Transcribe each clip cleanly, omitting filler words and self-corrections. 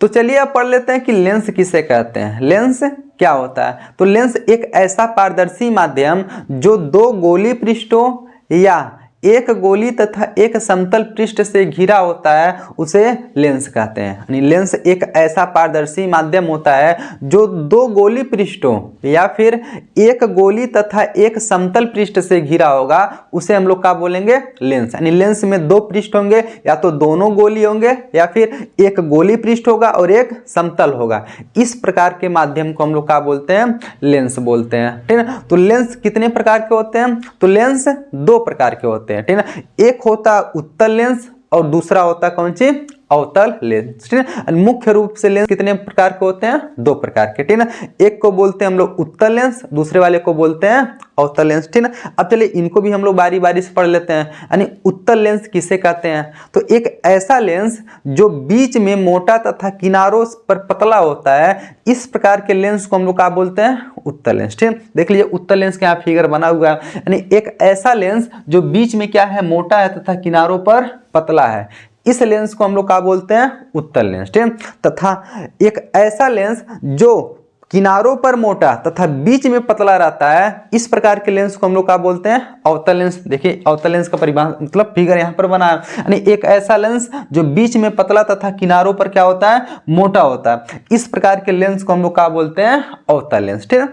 तो चलिए अब पढ़ लेते हैं कि लेंस किसे कहते हैं। लेंस क्या होता है? तो लेंस एक ऐसा पारदर्शी माध्यम जो दो गोली पृष्ठों या एक गोली तथा एक समतल पृष्ठ से घिरा होता है उसे लेंस कहते हैं। यानी लेंस एक ऐसा पारदर्शी माध्यम होता है जो दो गोली पृष्ठों या फिर एक गोली तथा एक समतल पृष्ठ से घिरा होगा उसे हम लोग क्या बोलेंगे? लेंस। यानी लेंस में दो पृष्ठ होंगे, या तो दोनों गोली होंगे या फिर एक गोली पृष्ठ होगा और एक समतल होगा। इस प्रकार के माध्यम को हम लोग क्या बोलते हैं? लेंस बोलते हैं। ठीक है। तो लेंस कितने प्रकार के होते हैं? तो लेंस दो प्रकार के होते हैं। ठीक है। एक होता उत्तल लेंस और दूसरा होता कौन सी? अवतल लेंस। ठीक है। मुख्य रूप से लेंस कितने प्रकार के होते हैं? दो प्रकार के। ठीक है। एक को बोलते हैं हम लोग उत्तल लेंस, दूसरे वाले को बोलते हैं अवतल लेंस। ठीक है। अब चलिए इनको भी हम लोग बारी बारी से पढ़ लेते हैं। यानी उत्तल लेंस किसे कहते हैं? तो एक ऐसा लेंस जो बीच में मोटा तथा किनारों पर पतला होता है, इस प्रकार के लेंस को हम लोग क्या बोलते हैं? उत्तल लेंस। ठीक है। देख लीजिए उत्तल लेंस का यहाँ फिगर बना हुआ है। यानी एक ऐसा लेंस जो बीच में क्या है? मोटा है तथा किनारों पर पतला है, इस लेंस को हम लोग क्या बोलते हैं? उत्तल लेंस। ठीक है। तथा एक ऐसा लेंस जो किनारों पर मोटा तथा बीच में पतला रहता है, इस प्रकार के लेंस को हम लोग क्या बोलते हैं? अवतल लेंस। देखिए अवतल लेंस का परिभाषा मतलब फिगर यहाँ पर बना है। यानी एक ऐसा लेंस जो बीच में पतला तथा किनारों पर क्या होता है? मोटा होता है, इस प्रकार के लेंस को हम लोग क्या बोलते हैं? अवतल लेंस। ठीक है।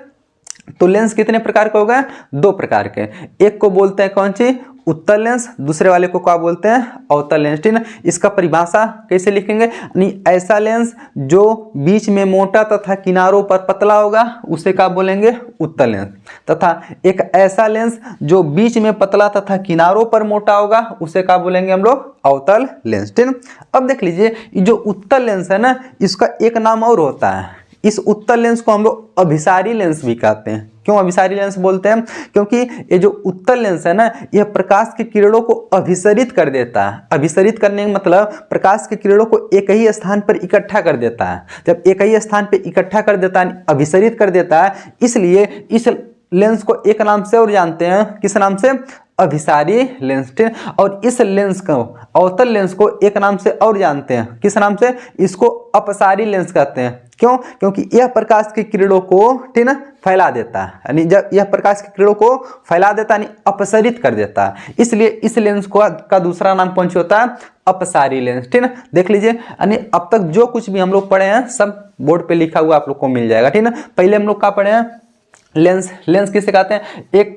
तो लेंस कितने प्रकार के हो गए? दो प्रकार के। एक को बोलते हैं कौन सी? उत्तल लेंस, दूसरे वाले को क्या बोलते हैं? अवतल लेंस। ठीक है। इसका परिभाषा कैसे लिखेंगे? यानी ऐसा लेंस जो बीच में मोटा तथा किनारों पर पतला होगा उसे क्या बोलेंगे? उत्तल लेंस। तथा एक ऐसा लेंस जो बीच में पतला तथा किनारों पर मोटा होगा उसे क्या बोलेंगे हम लोग? अवतल लेंस। ठीक है। अब देख लीजिए जो उत्तल लेंस है ना, इसका एक नाम और होता है। इस उत्तल लेंस को हम लोग अभिसारी लेंस भी कहते हैं। क्यों अभिसारी लेंस बोलते हैं? क्योंकि ये जो उत्तल लेंस है ना, यह प्रकाश की किरणों को अभिसरित कर देता है। अभिसरित करने का मतलब प्रकाश की किरणों को एक ही स्थान पर इकट्ठा कर देता है। जब एक ही स्थान पर इकट्ठा कर देता है, अभिसरित कर देता है, इसलिए इस लेंस को एक नाम से और जानते हैं। किस नाम से? अभिसारी लेंस। और इस लेंस को, अवतल लेंस को एक नाम से और जानते हैं। किस नाम से? इसको अपसारी लेंस कहते हैं। क्यों? क्योंकि यह प्रकाश की किरणों को ठीक ना फैला देता है। यानी जब यह प्रकाश की किरणों को फैला देता है, यानी अपसरित कर देता है, इसलिए इस लेंस को का दूसरा नाम कौन सा होता है? अपसारी लेंस। ठीक है। देख लीजिए यानी अब तक जो कुछ भी हम लोग पढ़े हैं सब बोर्ड पे लिखा हुआ आप लोग को मिल जाएगा। ठीक है। पहले हम लोग क्या पढ़े हैं? लेंस। लेंस किसे कहते हैं? एक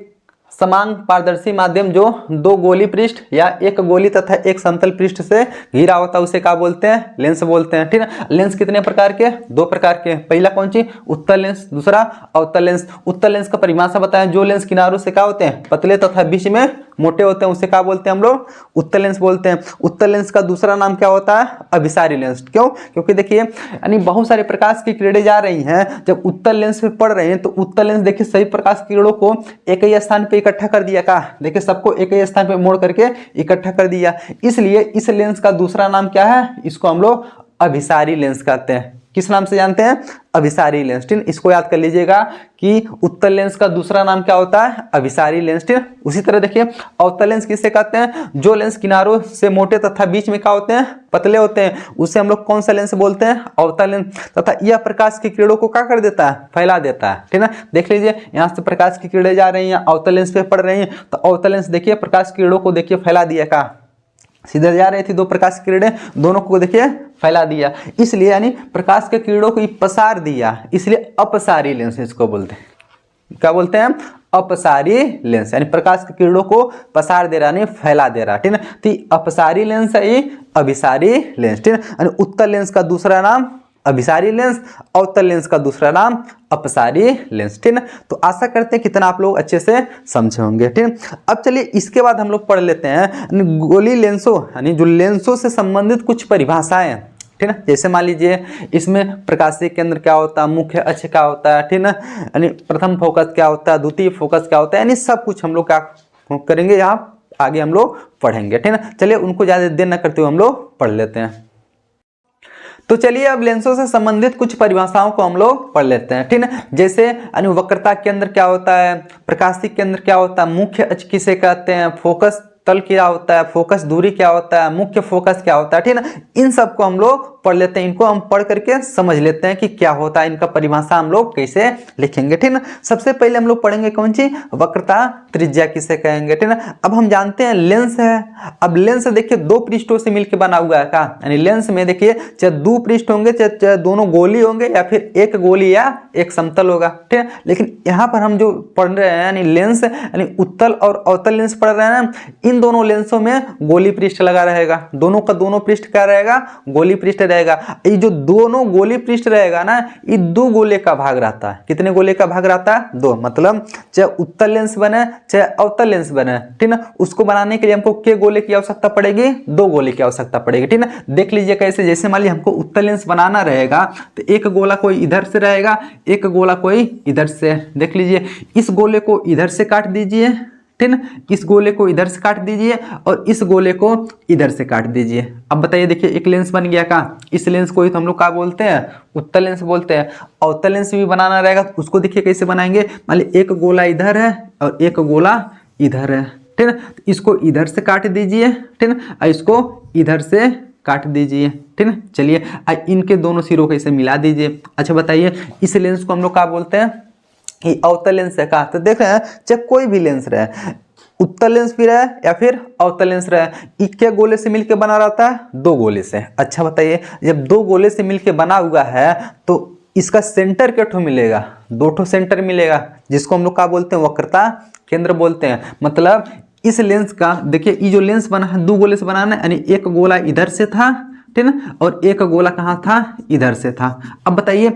समान पारदर्शी माध्यम जो दो गोली पृष्ठ या एक गोली तथा एक समतल पृष्ठ से घिरा होता है उसे क्या बोलते हैं? लेंस बोलते हैं। ठीक है। लेंस कितने प्रकार के? दो प्रकार के। पहला कौन सी? उत्तल लेंस, दूसरा अवतल लेंस। उत्तल लेंस का परिभाषा बताएं। जो लेंस किनारों से क्या होते हैं? पतले तथा बीच में मोटे होते हैं उसे क्या बोलते हैं हम लोग? उत्तल लेंस बोलते हैं। उत्तल लेंस का दूसरा नाम क्या होता है? अभिसारी लेंस। क्यों? क्योंकि देखिए यानी बहुत सारे प्रकाश की किरणें जा रही हैं, जब उत्तल लेंस पे पड़ रहे हैं तो उत्तल लेंस देखिए सभी प्रकाश की किरणों को एक ही स्थान पे इकट्ठा कर दिया। का देखिए सबको एक ही स्थान पे मोड़ करके इकट्ठा कर दिया, इसलिए इस लेंस का दूसरा नाम क्या है? इसको हम लोग अभिसारी लेंस कहते हैं। किस नाम से जानते हैं? अभिसारी लेंस। ठीक, इसको याद कर लीजिएगा कि उत्तल लेंस का दूसरा नाम क्या होता है? अभिसारी लेंस। ठीक, उसी तरह देखिए अवतल लेंस किसे कहते हैं? जो लेंस किनारों से मोटे तथा बीच में क्या होते हैं? पतले होते हैं, उसे हम लोग कौन सा लेंस बोलते हैं? अवतल लेंस। तथा यह प्रकाश की किरणों को क्या कर देता है? फैला देता है। ठीक है। देख लीजिए यहाँ से प्रकाश की किरणें जा रही हैं, अवतल लेंस पे पड़ रही हैं, तो अवतल लेंस देखिए प्रकाश की किरणों को देखिए फैला दिया। का सीधे जा रही थी दो प्रकाश की किरणें, दोनों को देखिए फैला दिया, इसलिए यानी प्रकाश के किरणों को पसार दिया, इसलिए अपसारी लेंस इसको बोलते हैं। क्या बोलते हैं? अपसारी लेंस। यानी प्रकाश की किरणों को पसार दे रहा, नहीं फैला दे रहा। ठीक है। तो अपसारी लेंस है ये अभिसारी लेंस। ठीक है। यानी उत्तल लेंस का दूसरा नाम अभिसारी लेंस, अवतल लेंस का दूसरा नाम अपसारी लेंस। ठीक है। तो आशा करते हैं कितना आप लोग अच्छे से समझे होंगे। ठीक। अब चलिए इसके बाद हम लोग पढ़ लेते हैं गोली लेंसों, यानी जो लेंसों से संबंधित कुछ परिभाषाएं। ठीक है। जैसे मान लीजिए इसमें प्रकाशीय केंद्र क्या होता है, मुख्य अक्ष क्या होता है, ठीक है, यानी प्रथम फोकस क्या होता है, द्वितीय फोकस क्या होता है, यानी सब कुछ हम लोग क्या करेंगे यहाँ आगे हम लोग पढ़ेंगे। ठीक है। चलिए उनको ज्यादा देर न करते हुए हम लोग पढ़ लेते हैं। तो चलिए अब लेंसों से संबंधित कुछ परिभाषाओं को हम लोग पढ़ लेते हैं। ठीक है। जैसे वक्रता केंद्र क्या होता है, प्रकाशीय केंद्र क्या होता है, मुख्य अक्ष किसे कहते हैं, फोकस तल क्या होता है, फोकस दूरी क्या होता है, मुख्य फोकस क्या होता है। ठीक है। इन सबको हम लोग पढ़ लेते हैं, इनको हम पढ़ करके समझ लेते हैं कि क्या होता है, इनका परिभाषा हम लोग कैसे लिखेंगे। ठीक ना, सबसे पहले हम लोग पढ़ेंगे कौन सी, वक्रता त्रिज्या किसे कहेंगे। ठीक ना, अब हम जानते हैं लेंस है। अब लेंस देखिए दो पृष्ठों से मिलकर बना हुआ है का, यानी लेंस में देखिए चाहे दो पृष्ठ होंगे, चाहे दोनों गोली होंगे, या फिर एक गोली या एक समतल होगा। ठीक है, लेकिन यहाँ पर हम जो पढ़ रहे हैं यानी लेंस यानी उत्तल और अवतल लेंस पढ़ रहे हैं ना, इन दोनों लेंसों में गोली पृष्ठ लगा रहेगा, दोनों का दोनों पृष्ठ क्या रहेगा, गोली पृष्ठ रहेगा। ये जो दोनों गोली पृष्ठ रहेगा ना, ये दो गोले का भाग रहता है। कितने गोले का भाग रहता है, दो। मतलब चाहे उत्तल लेंस बने चाहे अवतल लेंस बने, ठीक ना, उसको बनाने के लिए हमको के गोले की आवश्यकता पड़ेगी, दो गोले की आवश्यकता पड़ेगी। ठीक ना, देख लीजिए कैसे, जैसे मान लीजिए हमको उत्तल लेंस बनाना रहेगा तो एक गोला कोई इधर से रहेगा, एक गोला कोई इधर से। देख लीजिए इस गोले को इधर से काट दीजिए, ठीक ना, इस गोले को इधर से काट दीजिए और इस गोले को इधर से काट दीजिए। अब बताइए, देखिए एक लेंस बन गया का, इस लेंस को ही तो हम लोग क्या बोलते हैं, उत्तल लेंस बोलते हैं। अवतल लेंस भी बनाना रहेगा तो उसको देखिए कैसे बनाएंगे, मान लीजिए एक गोला इधर है और एक गोला इधर है, ठीक ना, इसको इधर से काट दीजिए, ठीक ना, और इसको इधर से काट दीजिए। ठीक ना, चलिए इनके दोनों सिरों को इसे मिला दीजिए। अच्छा बताइए, इस लेंस को हम लोग क्या बोलते हैं, ये अवतल लेंस है का। तो देख रहे हैं चाहे कोई भी लेंस रहे, उत्तल लेंस भी रहे या फिर अवतल लेंस रहे, ये क्या गोले से मिलके बना रहता है, दो गोले से। अच्छा बताइए, जब दो गोले से मिलके बना हुआ है तो इसका सेंटर क्या ठो मिलेगा, दो ठो सेंटर मिलेगा, जिसको हम लोग क्या बोलते हैं, वक्रता केंद्र बोलते हैं। मतलब इस लेंस का देखिए, ये जो लेंस बना है दो गोले से बनाना है, यानी एक गोला इधर से था, ठीक ना, और एक गोला कहाँ था, इधर से था। अब बताइए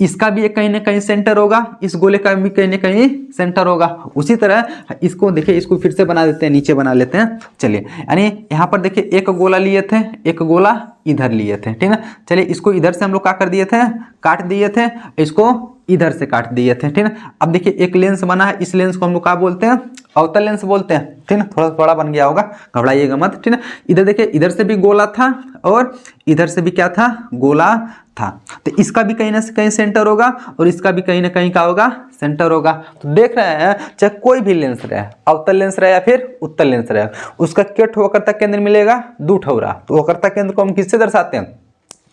इसका भी कहीं ना कहीं सेंटर होगा, इस गोले का भी कहीं ना कहीं सेंटर होगा। उसी तरह इसको देखिए, इसको फिर से बना देते हैं, नीचे बना लेते हैं। चलिए, यानी यहाँ पर देखिए एक गोला लिए थे, एक गोला इधर लिए थे, ठीक ना। चलिए इसको इधर से हम लोग क्या कर दिए थे, काट दिए थे, इसको इधर से काट दिए थे, ठीक ना। अब देखिए एक लेंस बना है, इस लेंस को हम लोग क्या बोलते हैं, अवतल लेंस बोलते हैं, ठीक ना। थोड़ा थोड़ा बन गया होगा, घबराइएगा मत, ठीक ना। इधर देखिए, इधर से भी गोला था और इधर से भी क्या था, गोला था। तो इसका भी कहीं ना कहीं सेंटर होगा और इसका भी कहीं ना कहीं क्या होगा, सेंटर होगा। तो देख रहे हैं चाहे कोई भी लेंस रहे, अवतल लेंस रहे या फिर उत्तल लेंस रहे, उसका क्या वक्रता केंद्र मिलेगा, दो ठोरा। तो वक्रता केंद्र को हम किससे दर्शाते हैं,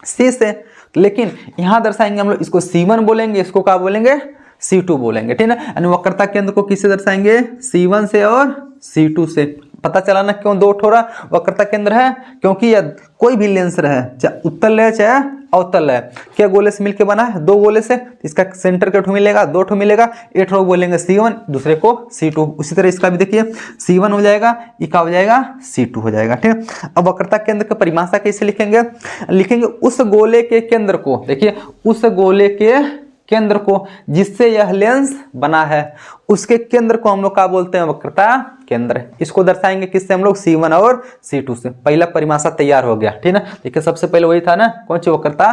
सी से। लेकिन यहां दर्शाएंगे हम लोग, इसको C1 बोलेंगे, इसको क्या बोलेंगे, C2 बोलेंगे, ठीक है ना। वक्रता केंद्र को किससे दर्शाएंगे, C1 से और C2 से। पता चला ना क्यों दो ठोरा वक्रता केंद्र है, क्योंकि यह कोई भी लेंस रहे, चाहे उत्तल है चाहे अवतल है, क्या गोले से मिलके बना है, दो गोले से, इसका सेंटर क्या ठो मिलेगा, दो ठो मिलेगा। एक ठो बोलेंगे C1, दूसरे को C2। उसी तरह इसका भी देखिए C1 हो जाएगा, ये क्या हो जाएगा, C2 हो जाएगा, ठीक है। अब वक्रता केंद्र की परिभाषा कैसे लिखेंगे, लिखेंगे उस गोले के केंद्र को, देखिए उस गोले के केंद्र को जिससे यह लेंस बना है, उसके केंद्र को हम लोग क्या बोलते हैं, वक्रता केंद्र। इसको दर्शाएंगे किससे, हम लोग C1 और C2 से। पहला परिभाषा तैयार हो गया, ठीक है ना। देखिए सबसे पहले वही था ना, कौन सी, वक्रता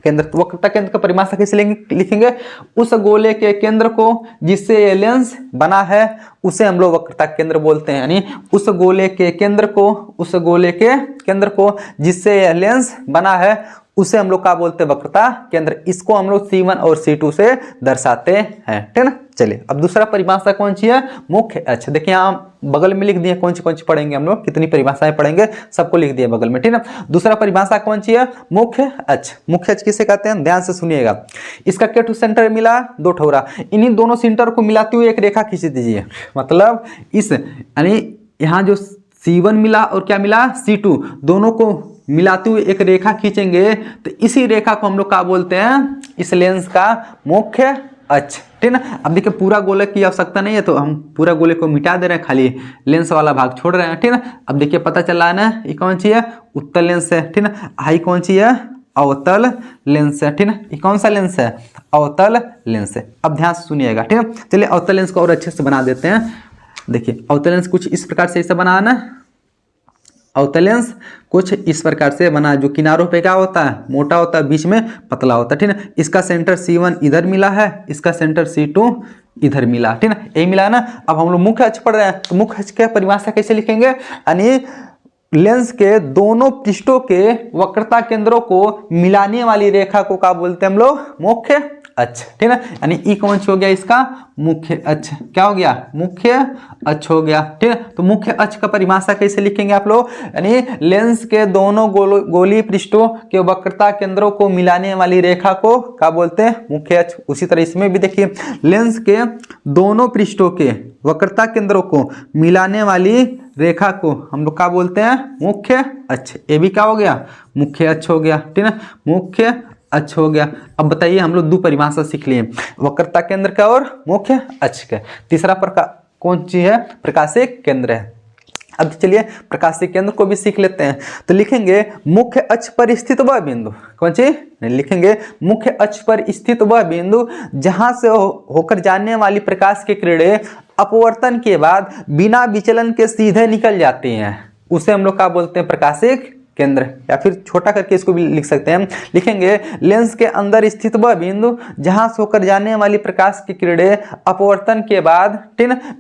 केंद्र। तो वक्रता केंद्र का परिभाषा कैसे लिखेंगे, उस गोले के केंद्र को जिससे ये लेंस बना है उसे हम लोग वक्रता केंद्र बोलते हैं। यानी उस गोले के केंद्र को, उस गोले के केंद्र को जिससे यह लेंस बना है उसे हम लोग क्या बोलते हैं, वक्रता केंद्र। इसको हम लोग C1 और C2 से दर्शाते हैं, ठीक है ना। चलिए अब दूसरा परिभाषा कौन सी है, मुख्य अक्ष। देखिए यहाँ बगल में लिख दिए कौन सी पढ़ेंगे हम लोग, कितनी परिभाषाएं पढ़ेंगे सबको लिख दिए बगल में, ठीक है ना। दूसरा परिभाषा कौन सी है, मुख्य अक्ष। मुख्य अक्ष किसे कहते हैं, ध्यान से सुनिएगा। इसका क्या सेंटर मिला, दो ठोरा, इन्हीं दोनों सेंटर को मिलाते हुए एक रेखा खींच दीजिए। मतलब इस यानी यहाँ जो C1 मिला और क्या मिला, C2, दोनों को मिलाते हुए एक रेखा खींचेंगे तो इसी रेखा को हम लोग क्या बोलते हैं, इस लेंस का मुख्य अक्ष, ठीक ना। अब देखिए पूरा गोले की आवश्यकता नहीं है तो हम पूरा गोले को मिटा दे रहे हैं, खाली लेंस वाला भाग छोड़ रहे हैं, ठीक ना। अब देखिए पता चल रहा है ना, ये कौन सी है, उत्तल लेंस है, ठीक ना। हाई कौन सी है, अवतल लेंस है, ठीक ना। ये कौन सा लेंस है, अवतल लेंस है। अब ध्यान से सुनिएगा, ठीक है। चलिए अवतल लेंस को और अच्छे से बना देते हैं। देखिए अवतल लेंस कुछ इस प्रकार से ऐसा बनाना, अवतल लेंस कुछ इस प्रकार से बना, जो किनारों पे क्या होता है, मोटा होता है, बीच में पतला होता है, ठीक है। इसका सेंटर C1 इधर मिला है, इसका सेंटर C2 इधर मिला, ठीक है, यही मिला ना। अब हम लोग मुख्य अक्ष पढ़ रहे हैं, तो मुख्य अक्ष की परिभाषा कैसे लिखेंगे, यानी लेंस के दोनों पृष्ठों के वक्रता केंद्रों को मिलाने वाली रेखा को क्या बोलते हैं हम लोग, मुख्य अक्ष, ठीक है। यानी ई कौन सा हो गया इसका मुख्य अक्ष, क्या हो गया मुख्य अक्ष हो गया, ठीक है। तो मुख्य अक्ष का परिभाषा कैसे लिखेंगे आप लोग, यानी लेंस के दोनों गोलीय पृष्ठों के वक्रता केंद्रों को मिलाने वाली रेखा को क्या बोलते हैं, मुख्य अक्ष। उसी तरह इसमें भी देखिए लेंस के दोनों पृष्ठों के वक्रता केंद्रों को मिलाने वाली रेखा को हम लोग क्या बोलते हैं, मुख्य अक्ष। ये भी क्या हो गया मुख्य अक्ष हो गया, ठीक है, मुख्य अक्ष हो गया। अब बताइए हम लोग दो परिभाषा सीख लिए, वक्रता केंद्र का और मुख्य अक्ष का। तीसरा प्रकार कौन सी है, प्रकाशिक केंद्र है। अब चलिए प्रकाशिक केंद्र को भी सीख लेते हैं। तो लिखेंगे मुख्य अक्ष पर स्थित वह बिंदु, कौन सी लिखेंगे, मुख्य अक्ष पर स्थित वह बिंदु जहां से होकर जाने वाली प्रकाश की किरणें अपवर्तन के बाद बिना विचलन के सीधे निकल जाती हैं, उसे हम लोग क्या बोलते हैं, प्रकाशिक केंद्र। या फिर छोटा करके इसको भी लिख सकते हैं, लिखेंगे लेंस के अंदर स्थित वह बिंदु जहां से होकर जाने वाली प्रकाश की किरणें अपवर्तन के बाद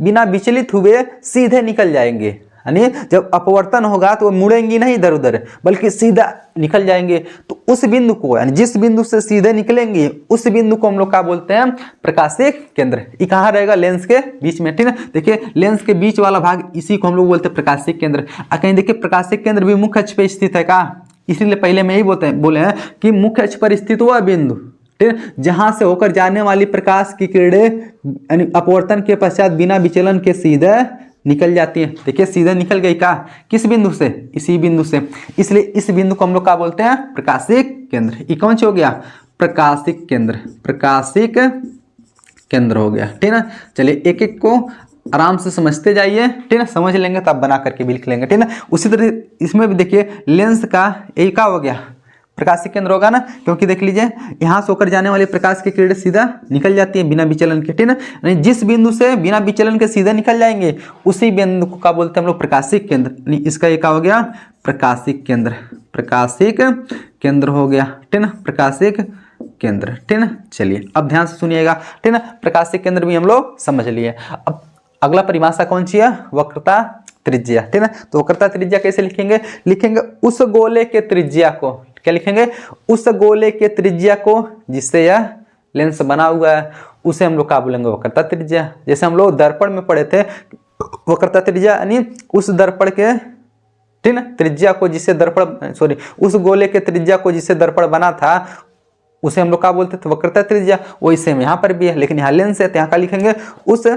बिना विचलित हुए सीधे निकल जाएंगे। यानी जब अपवर्तन होगा तो वो मुड़ेंगी नहीं इधर उधर, बल्कि सीधा निकल जाएंगे। तो उस बिंदु को, यानी जिस बिंदु से सीधे निकलेंगे उस बिंदु को हम लोग क्या बोलते हैं, प्रकाशिक केंद्र। ये कहाँ रहेगा, लेंस के बीच में, ठीक है। देखिए लेंस के बीच वाला भाग, इसी को हम लोग बोलते हैं प्रकाशिक केंद्र। कहीं देखिए प्रकाशिक केंद्र भी मुख्य अक्ष पे स्थित है का, इसीलिए पहले में यही बोले हैं कि मुख्य अक्ष पर स्थित हुआ बिंदु, ठीक है, जहां से होकर जाने वाली प्रकाश की किरणें यानी अपवर्तन के पश्चात बिना विचलन के सीधे निकल जाती है। देखिए सीधे निकल गई का, किस बिंदु से, इसी बिंदु से, इसलिए इस बिंदु को हम लोग क्या बोलते हैं, प्रकाशिक केंद्र। ये कौन सा हो गया, प्रकाशिक केंद्र, प्रकाशिक केंद्र हो गया, ठीक है। चलिए एक एक को आराम से समझते जाइए, ठीक है, समझ लेंगे तो आप बना करके भी लिख लेंगे, ठीक है। उसी तरह इसमें भी देखिए लेंस का एक का हो गया प्रकाशिक केंद्र होगा ना, क्योंकि देख लीजिए यहाँ से होकर जाने वाली प्रकाश की किरणें सीधा निकल जाती है बिना विचलन के, ठीक है। जिस बिंदु से बिना विचलन के सीधा निकल जाएंगे उसी बिंदु को क्या बोलते हैं हम लोग, प्रकाशिक केंद्र। इसका एक हो गया प्रकाशिक केंद्र, प्रकाशिक केंद्र हो गया, ठीक है, प्रकाशिक केंद्र, ठीक है। चलिए अब ध्यान से सुनिएगा, ठीक है, प्रकाशिक केंद्र भी हम लोग समझ लिए। अब अगला परिभाषा कौन सी है, वक्रता त्रिज्या, ठीक है। तो वक्रता त्रिज्या कैसे लिखेंगे, लिखेंगे उस गोले के त्रिज्या को, क्या लिखेंगे, उस गोले के त्रिज्या को जिससे यह लेंस बना हुआ है उसे हम लोग क्या बोलेंगे, वक्रता त्रिज्या। जैसे हम लोग दर्पण में पढ़े थे, वक्रता त्रिज्या यानी उस दर्पण के, ठीक है, त्रिज्या को जिससे दर्पण, सॉरी, उस गोले के त्रिज्या को जिससे दर्पण बना था उसे हम लोग क्या बोलते थे, वक्रता त्रिज्या। वही सेम यहाँ पर भी है, लेकिन यहाँ लेंस है तो यहाँ का लिखेंगे उस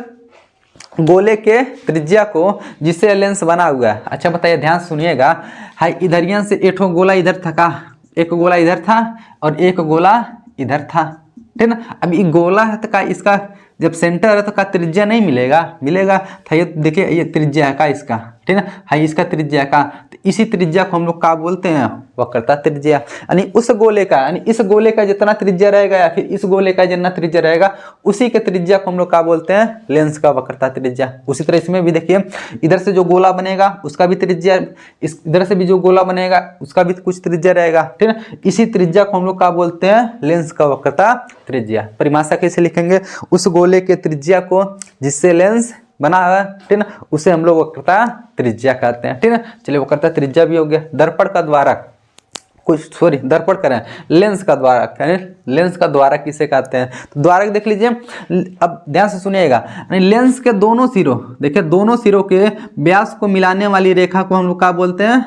गोले के त्रिज्या को जिससे लेंस बना हुआ है। अच्छा बताइए, ध्यान सुनिएगा, हाई इधरियन से एक गोला इधर था का, एक गोला इधर था और एक गोला इधर था, ठीक है ना। अब ये गोला है तो का इसका जब सेंटर है तो का त्रिज्या नहीं मिलेगा, मिलेगा था। ये देखिए ये त्रिज्या है का इसका, ठीक है ना, हाई इसका त्रिज्या का, तो इसी त्रिज्या को हम लोग क्या बोलते हैं, वक्रता त्रिज्या। यानी उस गोले का, यानी इस गोले का जितना त्रिज्या रहेगा या फिर इस गोले का जितना त्रिज्या रहेगा उसी के त्रिज्या को हम लोग क्या बोलते हैं, लेंस का वक्रता त्रिज्या। उसी तरह इसमें भी देखिए इधर से जो गोला बनेगा उसका भी त्रिज्या, इधर से भी जो गोला बनेगा उसका भी कुछ त्रिज्या रहेगा, ठीक है। इसी त्रिज्या को हम लोग क्या बोलते हैं, लेंस का वक्रता त्रिज्या। परिभाषा कैसे लिखेंगे, उस गोले के त्रिज्या को जिससे लेंस बना है, ठीक है, उसे हम लोग वक्रता त्रिज्या कहते हैं, ठीक है। चलिए वक्रता त्रिज्या भी हो गया। दर्पण का द्वारक, कुछ सॉरी दर्पण करें, लेंस का द्वारक, लेंस का द्वारक किसे कहते हैं, तो द्वारक देख लीजिए। अब ध्यान से सुनिएगा, लेंस के दोनों सिरों, देखिए दोनों सिरों के व्यास को मिलाने वाली रेखा को हम लोग क्या बोलते हैं,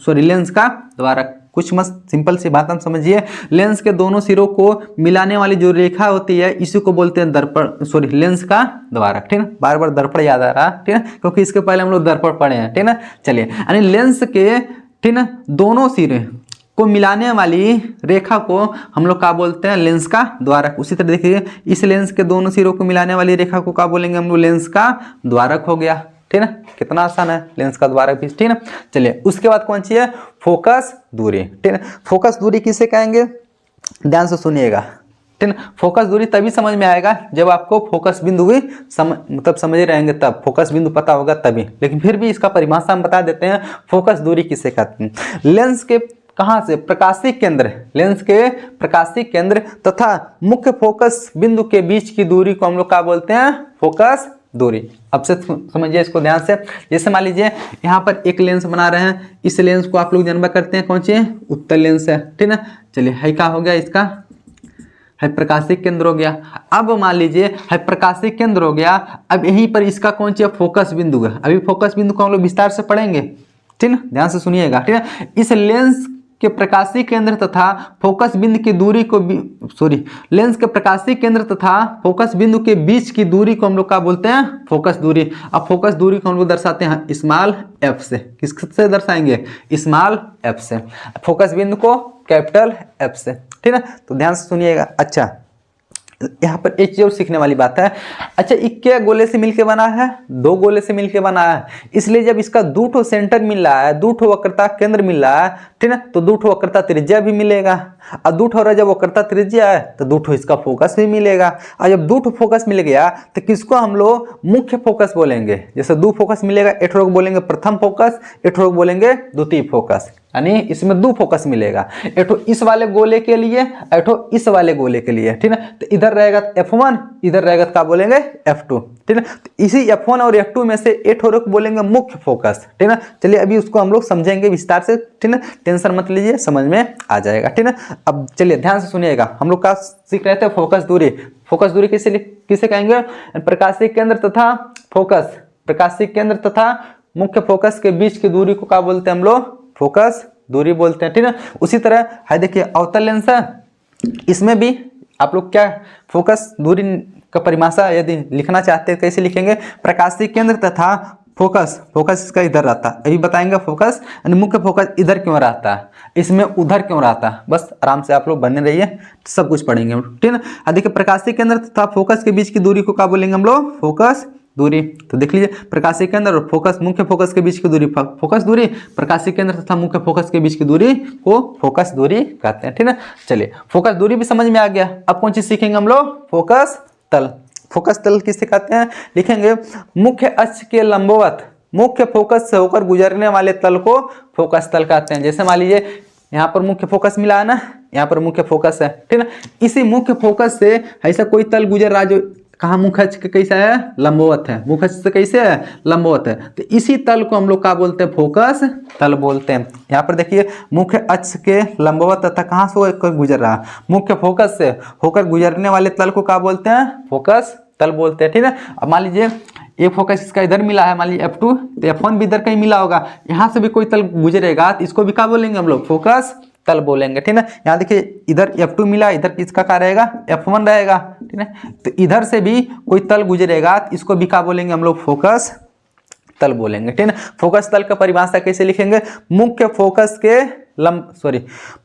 लेंस का द्वारक। कुछ मस्त सिंपल सी बात हम समझिए, लेंस के दोनों सिरों को मिलाने वाली जो रेखा होती है इसी को बोलते हैं दर्पण, लेंस का द्वारक, ठीक है। बार बार दर्पण याद आ रहा है, ठीक है, क्योंकि इसके पहले हम लोग दर्पण पढ़े हैं, ठीक है। चलिए यानी लेंस के, ठीक है, दोनों सिरे को मिलाने वाली रेखा को हम लोग क्या बोलते हैं, लेंस का द्वारक। उसी तरह देखिए इस लेंस के दोनों सिरों को मिलाने वाली रेखा को क्या बोलेंगे हम लोग, लेंस का द्वारक हो गया, ठीक है ना। कितना आसान है, लेंस का द्वारक भी, ठीक है ना। चलिए उसके बाद कौन सी है, फोकस दूरी, ठीक है। फोकस दूरी किसे कहेंगे, ध्यान से सुनिएगा, ठीक है। फोकस दूरी तभी समझ में आएगा जब आपको फोकस बिंदु भी मतलब समझ रहेंगे, तब फोकस बिंदु पता होगा तभी। लेकिन फिर भी इसका परिभाषा हम बता देते हैं, फोकस दूरी किसे कहते हैं, लेंस के कहाँ से, प्रकाशिक केंद्र, लेंस के प्रकाशिक केंद्र तथा मुख्य फोकस बिंदु के बीच की दूरी को हम लोग क्या बोलते हैं, फोकस दूरी। अब से समझिए इसको ध्यान से। जैसे मान लीजिए यहाँ पर एक लेंस बना रहे हैं, इस लेंस को आप लोग जानवा करते हैं कौन सी है, उत्तल लेंस है, ठीक है। चलिए हाई का हो गया इसका, है प्रकाशिक केंद्र हो गया। अब मान लीजिए है प्रकाशिक केंद्र हो गया, अब यहीं पर इसका कौन सी फोकस बिंदु है। अभी फोकस बिंदु को हम लोग विस्तार से पढ़ेंगे, ठीक है, ध्यान से सुनिएगा, ठीक है। इस लेंस के प्रकाशीय केंद्र तथा फोकस बिंदु की दूरी को लेंस के प्रकाशीय केंद्र तथा फोकस बिंदु के बीच की दूरी को हम लोग क्या बोलते हैं, फोकस दूरी। अब फोकस दूरी को हम लोग दर्शाते हैं स्मॉल एफ से। किससे दर्शाएंगे, स्मॉल एफ से। फोकस बिंदु को कैपिटल एफ से, ठीक है। तो ध्यान से सुनिएगा। अच्छा, यहाँ पर एक चीज सीखने वाली बात है। अच्छा, क्या गोले से मिलके बना है, दो गोले से मिलके बना है, इसलिए जब इसका दो ठो सेंटर मिल रहा है, दो ठो वक्रता केंद्र मिल रहा है, ठीक है, तो दो ठो वक्रता त्रिज्या भी मिलेगा। और दो ठो जब वक्रता त्रिज्या है तो दो ठो इसका फोकस भी मिलेगा। और जब दो ठो फोकस मिल गया तो किसको हम लोग मुख्य फोकस बोलेंगे। जैसे दो फोकस मिलेगा, एक ठो बोलेंगे प्रथम फोकस, एक ठो बोलेंगे द्वितीय फोकस, यानी इसमें दो फोकस मिलेगा। एक ठो इस वाले गोले के लिए, एक ठो इस वाले गोले के लिए, ठीक है। तो इधर रहेगा F1, इधर रहेगा क्या बोलेंगे F2, ठीक है। तो इसी F1 और F2 में से एक ठो को बोलेंगे मुख्य फोकस, ठीक है। चलिए अभी उसको हम लोग समझेंगे विस्तार से, ठीक है, टेंशन मत लीजिए, समझ में आ जाएगा, ठीक है। अब चलिए ध्यान से सुनिएगा, हम लोग क्या सीख रहे थे, फोकस दूरी। फोकस दूरी किसे कहेंगे, प्रकाशीय केंद्र तथा फोकस, प्रकाशीय केंद्र तथा मुख्य फोकस के बीच की दूरी को क्या बोलते हैं हम लोग, फोकस दूरी बोलते हैं, ठीक है। उसी तरह है, देखिए अवतल लेंस है, इसमें भी आप लोग क्या फोकस दूरी का परिभाषा यदि लिखना चाहते हैं कैसे लिखेंगे, प्रकाशीय केंद्र तथा फोकस, फोकस इसका इधर रहता है, अभी बताएंगे फोकस यानी मुख्य फोकस इधर क्यों रहता है, इसमें उधर क्यों रहता है। बस आराम से आप लोग बने रहिए, सब कुछ पढ़ेंगे, ठीक है। देखिए प्रकाशीय केंद्र तथा फोकस के बीच की दूरी को क्या बोलेंगे हम लोग, फोकस दूरी। तो देख लीजिए प्रकाशीय केंद्र और फोकस, मुख्य फोकस के बीच की दूरी फोकस दूरी, प्रकाशीय केंद्र तथा मुख्य फोकस के बीच की दूरी को फोकस दूरी कहते हैं, ठीक है। चलिए फोकस दूरी भी समझ में आ गया। अब कौन चीज सीखेंगे हम लोग, फोकस तल। फोकस तल किसे कहते हैं, लिखेंगे मुख्य अक्ष के लंबवत मुख्य फोकस से होकर गुजरने वाले तल को फोकस तल कहते हैं। जैसे मान लीजिए यहाँ पर मुख्य फोकस मिला है ना, यहाँ पर मुख्य फोकस है, ठीक है। इसी मुख्य फोकस से ऐसा कोई तल गुजर रहा है जो कहाँ मुख्य अक्ष कैसा है, लंबवत है, मुख्य अक्ष से कैसे है, लंबवत है। तो इसी तल को हम लोग क्या बोलते हैं, फोकस तल बोलते हैं। यहाँ पर देखिए मुख्य अक्ष के लंबवत तथा कहाँ से होकर गुजर रहा है, मुख्य फोकस से होकर गुजरने वाले तल को क्या बोलते हैं, फोकस तल बोलते हैं, ठीक है। अब मान लीजिए एक फोकस इसका इधर मिला है, मान लीजिए F2, तो F1 भी इधर कहीं मिला होगा, यहाँ से भी कोई तल गुजरेगा तो इसको भी क्या बोलेंगे हम लोग, फोकस तल बोलेंगे, ठीक है। यहाँ देखिए इधर F2 मिला, इधर इसका क्या रहेगा, F1 रहेगा, ठीक है। तो इधर से भी कोई तल गुजरेगा तो इसको भी क्या बोलेंगे हम लोग, फोकस तल बोलेंगे, ठीक है। फोकस तल का परिभाषा कैसे लिखेंगे, मुख्य फोकस के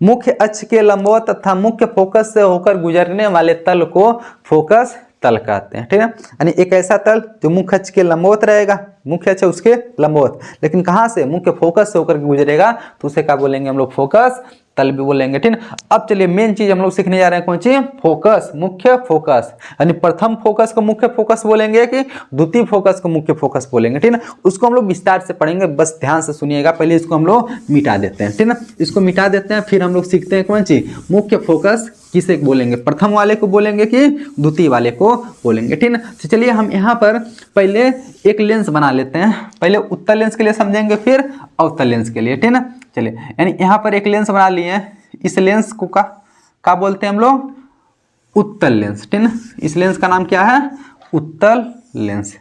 मुख्य अक्ष के लंबवत तथा मुख्य फोकस से होकर गुजरने वाले तल को फोकस तल कहते हैं, ठीक है। यानी एक ऐसा तल जो मुख्य अक्ष के लंबवत रहेगा, मुख्य अक्ष उसके लंबवत, लेकिन कहाँ से, मुख्य फोकस से होकर गुजरेगा तो उसे क्या बोलेंगे हम लोग, फोकस तल भी बोलेंगे, ठीक है। अब चलिए मेन चीज हम लोग सीखने जा रहे हैं, कौन सी, फोकस, मुख्य फोकस। यानी प्रथम फोकस को मुख्य फोकस बोलेंगे कि द्वितीय फोकस को मुख्य फोकस बोलेंगे, ठीक है। उसको हम लोग विस्तार से पढ़ेंगे, बस ध्यान से सुनिएगा। पहले इसको हम लोग मिटा देते हैं, ठीक है। इसको मिटा देते हैं, फिर हम लोग सीखते हैं कौन सी, मुख्य फोकस किसे बोलेंगे, प्रथम वाले को बोलेंगे कि द्वितीय वाले को बोलेंगे, ठीक है। तो चलिए हम यहाँ पर पहले एक लेंस बना लेते हैं, पहले उत्तल लेंस के लिए समझेंगे, फिर अवतल लेंस के लिए, ठीक है ना। चलिए यानी यहाँ पर एक लेंस बना लिए हैं, इस लेंस को क्या बोलते हैं हम लोग, उत्तल लेंस, ठीक है ना। इस लेंस का नाम क्या है, उत्तल लेंस।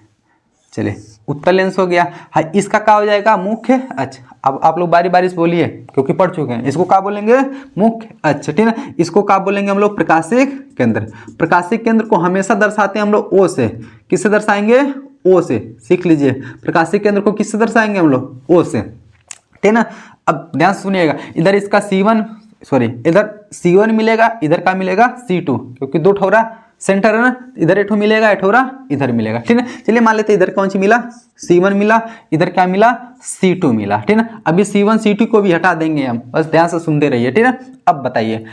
चलिए उत्तल लेंस हो गया, हाँ इसका क्या हो जाएगा, मुख्य अक्ष। अब आप लोग बारी बारी से बोलिए क्योंकि पढ़ चुके हैं। इसको क्या बोलेंगे, मुख्य अक्ष, ठीक है। इसको क्या बोलेंगे हम लोग, प्रकाशिक केंद्र। प्रकाशिक केंद्र को हमेशा दर्शाते हैं हम लोग ओ से। किससे दर्शाएंगे, ओ से, सीख लीजिए। प्रकाशिक केंद्र को किससे दर्शाएंगे हम लोग, ओ से, ठीक है ना। अब ध्यान सुनिएगा, इधर इसका इधर C1 मिलेगा, इधर का मिलेगा C2, क्योंकि दो ठोरा सेंटर है ना, इधर एक मिलेगा, एक ठोरा इधर मिलेगा, ठीक है। चलिए मान लेते हैं इधर कौन सी मिला, C1 मिला, इधर क्या मिला, C2 मिला, ठीक है। अभी C1 C2 को भी हटा देंगे हम, बस ध्यान से सुनते रहिए, ठीक है। अब बताइए,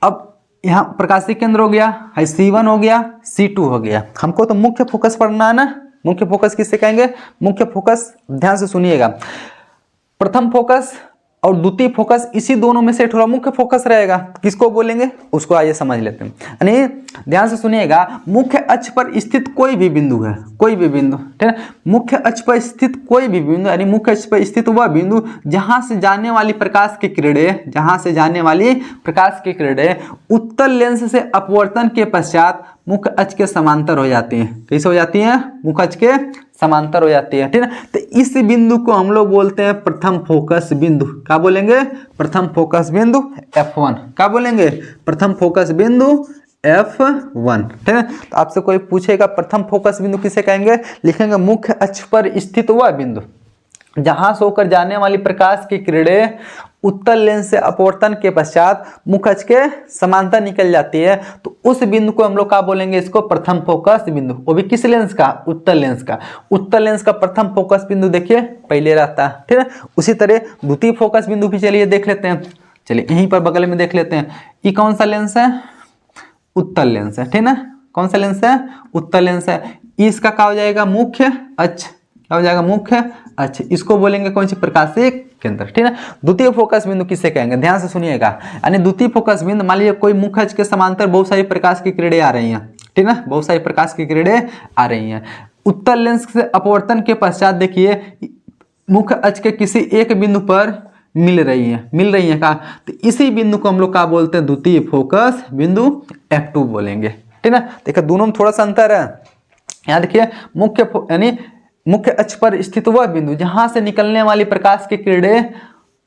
अब यहाँ प्रकाशिक केंद्र हो गया, C1 हो गया, C2 हो गया, हमको तो मुख्य फोकस पढ़ना है ना। मुख्य फोकस किससे कहेंगे, मुख्य फोकस ध्यान से सुनिएगा, प्रथम फोकस और द्वितीय फोकस इसी दोनों में से थोड़ा मुख्य फोकस रहेगा, किसको बोलेंगे उसको आइए समझ लेते हैं। यानी ध्यान से सुनिएगा, मुख्य अक्ष पर स्थित कोई भी बिंदु है, कोई भी बिंदु, ठीक है, मुख्य अक्ष पर स्थित कोई भी बिंदु, यानी मुख्य अक्ष पर स्थित वह बिंदु जहां से जाने वाली प्रकाश की किरणें, जहां से जाने वाली प्रकाश की किरणें उत्तल लेंस से अपवर्तन के पश्चात मुख्य अक्ष के समांतर हो जाती हैं। कैसे हो जाती हैं? मुख्य अक्ष के समांतर हो जाती है, ठीक है। तो इस बिंदु को हम लोग बोलते हैं प्रथम फोकस बिंदु। क्या बोलेंगे? प्रथम फोकस बिंदु F1। क्या बोलेंगे? प्रथम फोकस बिंदु F1, ठीक है। तो आपसे कोई पूछेगा प्रथम फोकस बिंदु किसे कहेंगे, लिखेंगे मुख्य अक्ष पर स्थित वह बिंदु जहां से होकर जाने वाली प्रकाश की किरणें उत्तल लेंस से अपवर्तन के पश्चात मुख्य अक्ष के समांतर निकल जाती है, तो उस बिंदु को हम लोग क्या बोलेंगे? इसको प्रथम फोकस बिंदु। वो भी किस लेंस का? उत्तल लेंस का। उत्तल लेंस का प्रथम फोकस बिंदु देखिए पहले रहता है, ठीक है। उसी तरह द्वितीय फोकस बिंदु भी चलिए देख लेते हैं। चलिए यहीं पर बगल में देख लेते हैं। ये कौन सा लेंस है? उत्तल लेंस है, ठीक है। कौन सा लेंस है? उत्तल लेंस है। इसका क्या हो जाएगा? मुख्य अक्ष। क्या हो जाएगा? मुख्य अक्ष। इसको बोलेंगे कौन सी? प्रकाशिक केंद्र, ठीक है। द्वितीय फोकस बिंदु किसे कहेंगे? ध्यान से सुनिएगा, यानी द्वितीय फोकस बिंदु, मान लीजिए कोई मुख्य अक्ष के समांतर बहुत सारी प्रकाश की किरणें आ रही हैं, ठीक है, बहुत सारी प्रकाश की किरणें आ रही हैं। उत्तल लेंस से अपवर्तन के पश्चात देखिए मुख्य अक्ष के किसी एक बिंदु पर मिल रही है का, तो इसी बिंदु को हम लोग क्या बोलते हैं? द्वितीय फोकस बिंदु F2 बोलेंगे, ठीक है। देखिए दोनों में थोड़ा सा अंतर है। यहाँ देखिए यानी मुख्य अक्ष पर स्थित वह बिंदु जहां से निकलने वाली प्रकाश की किरणें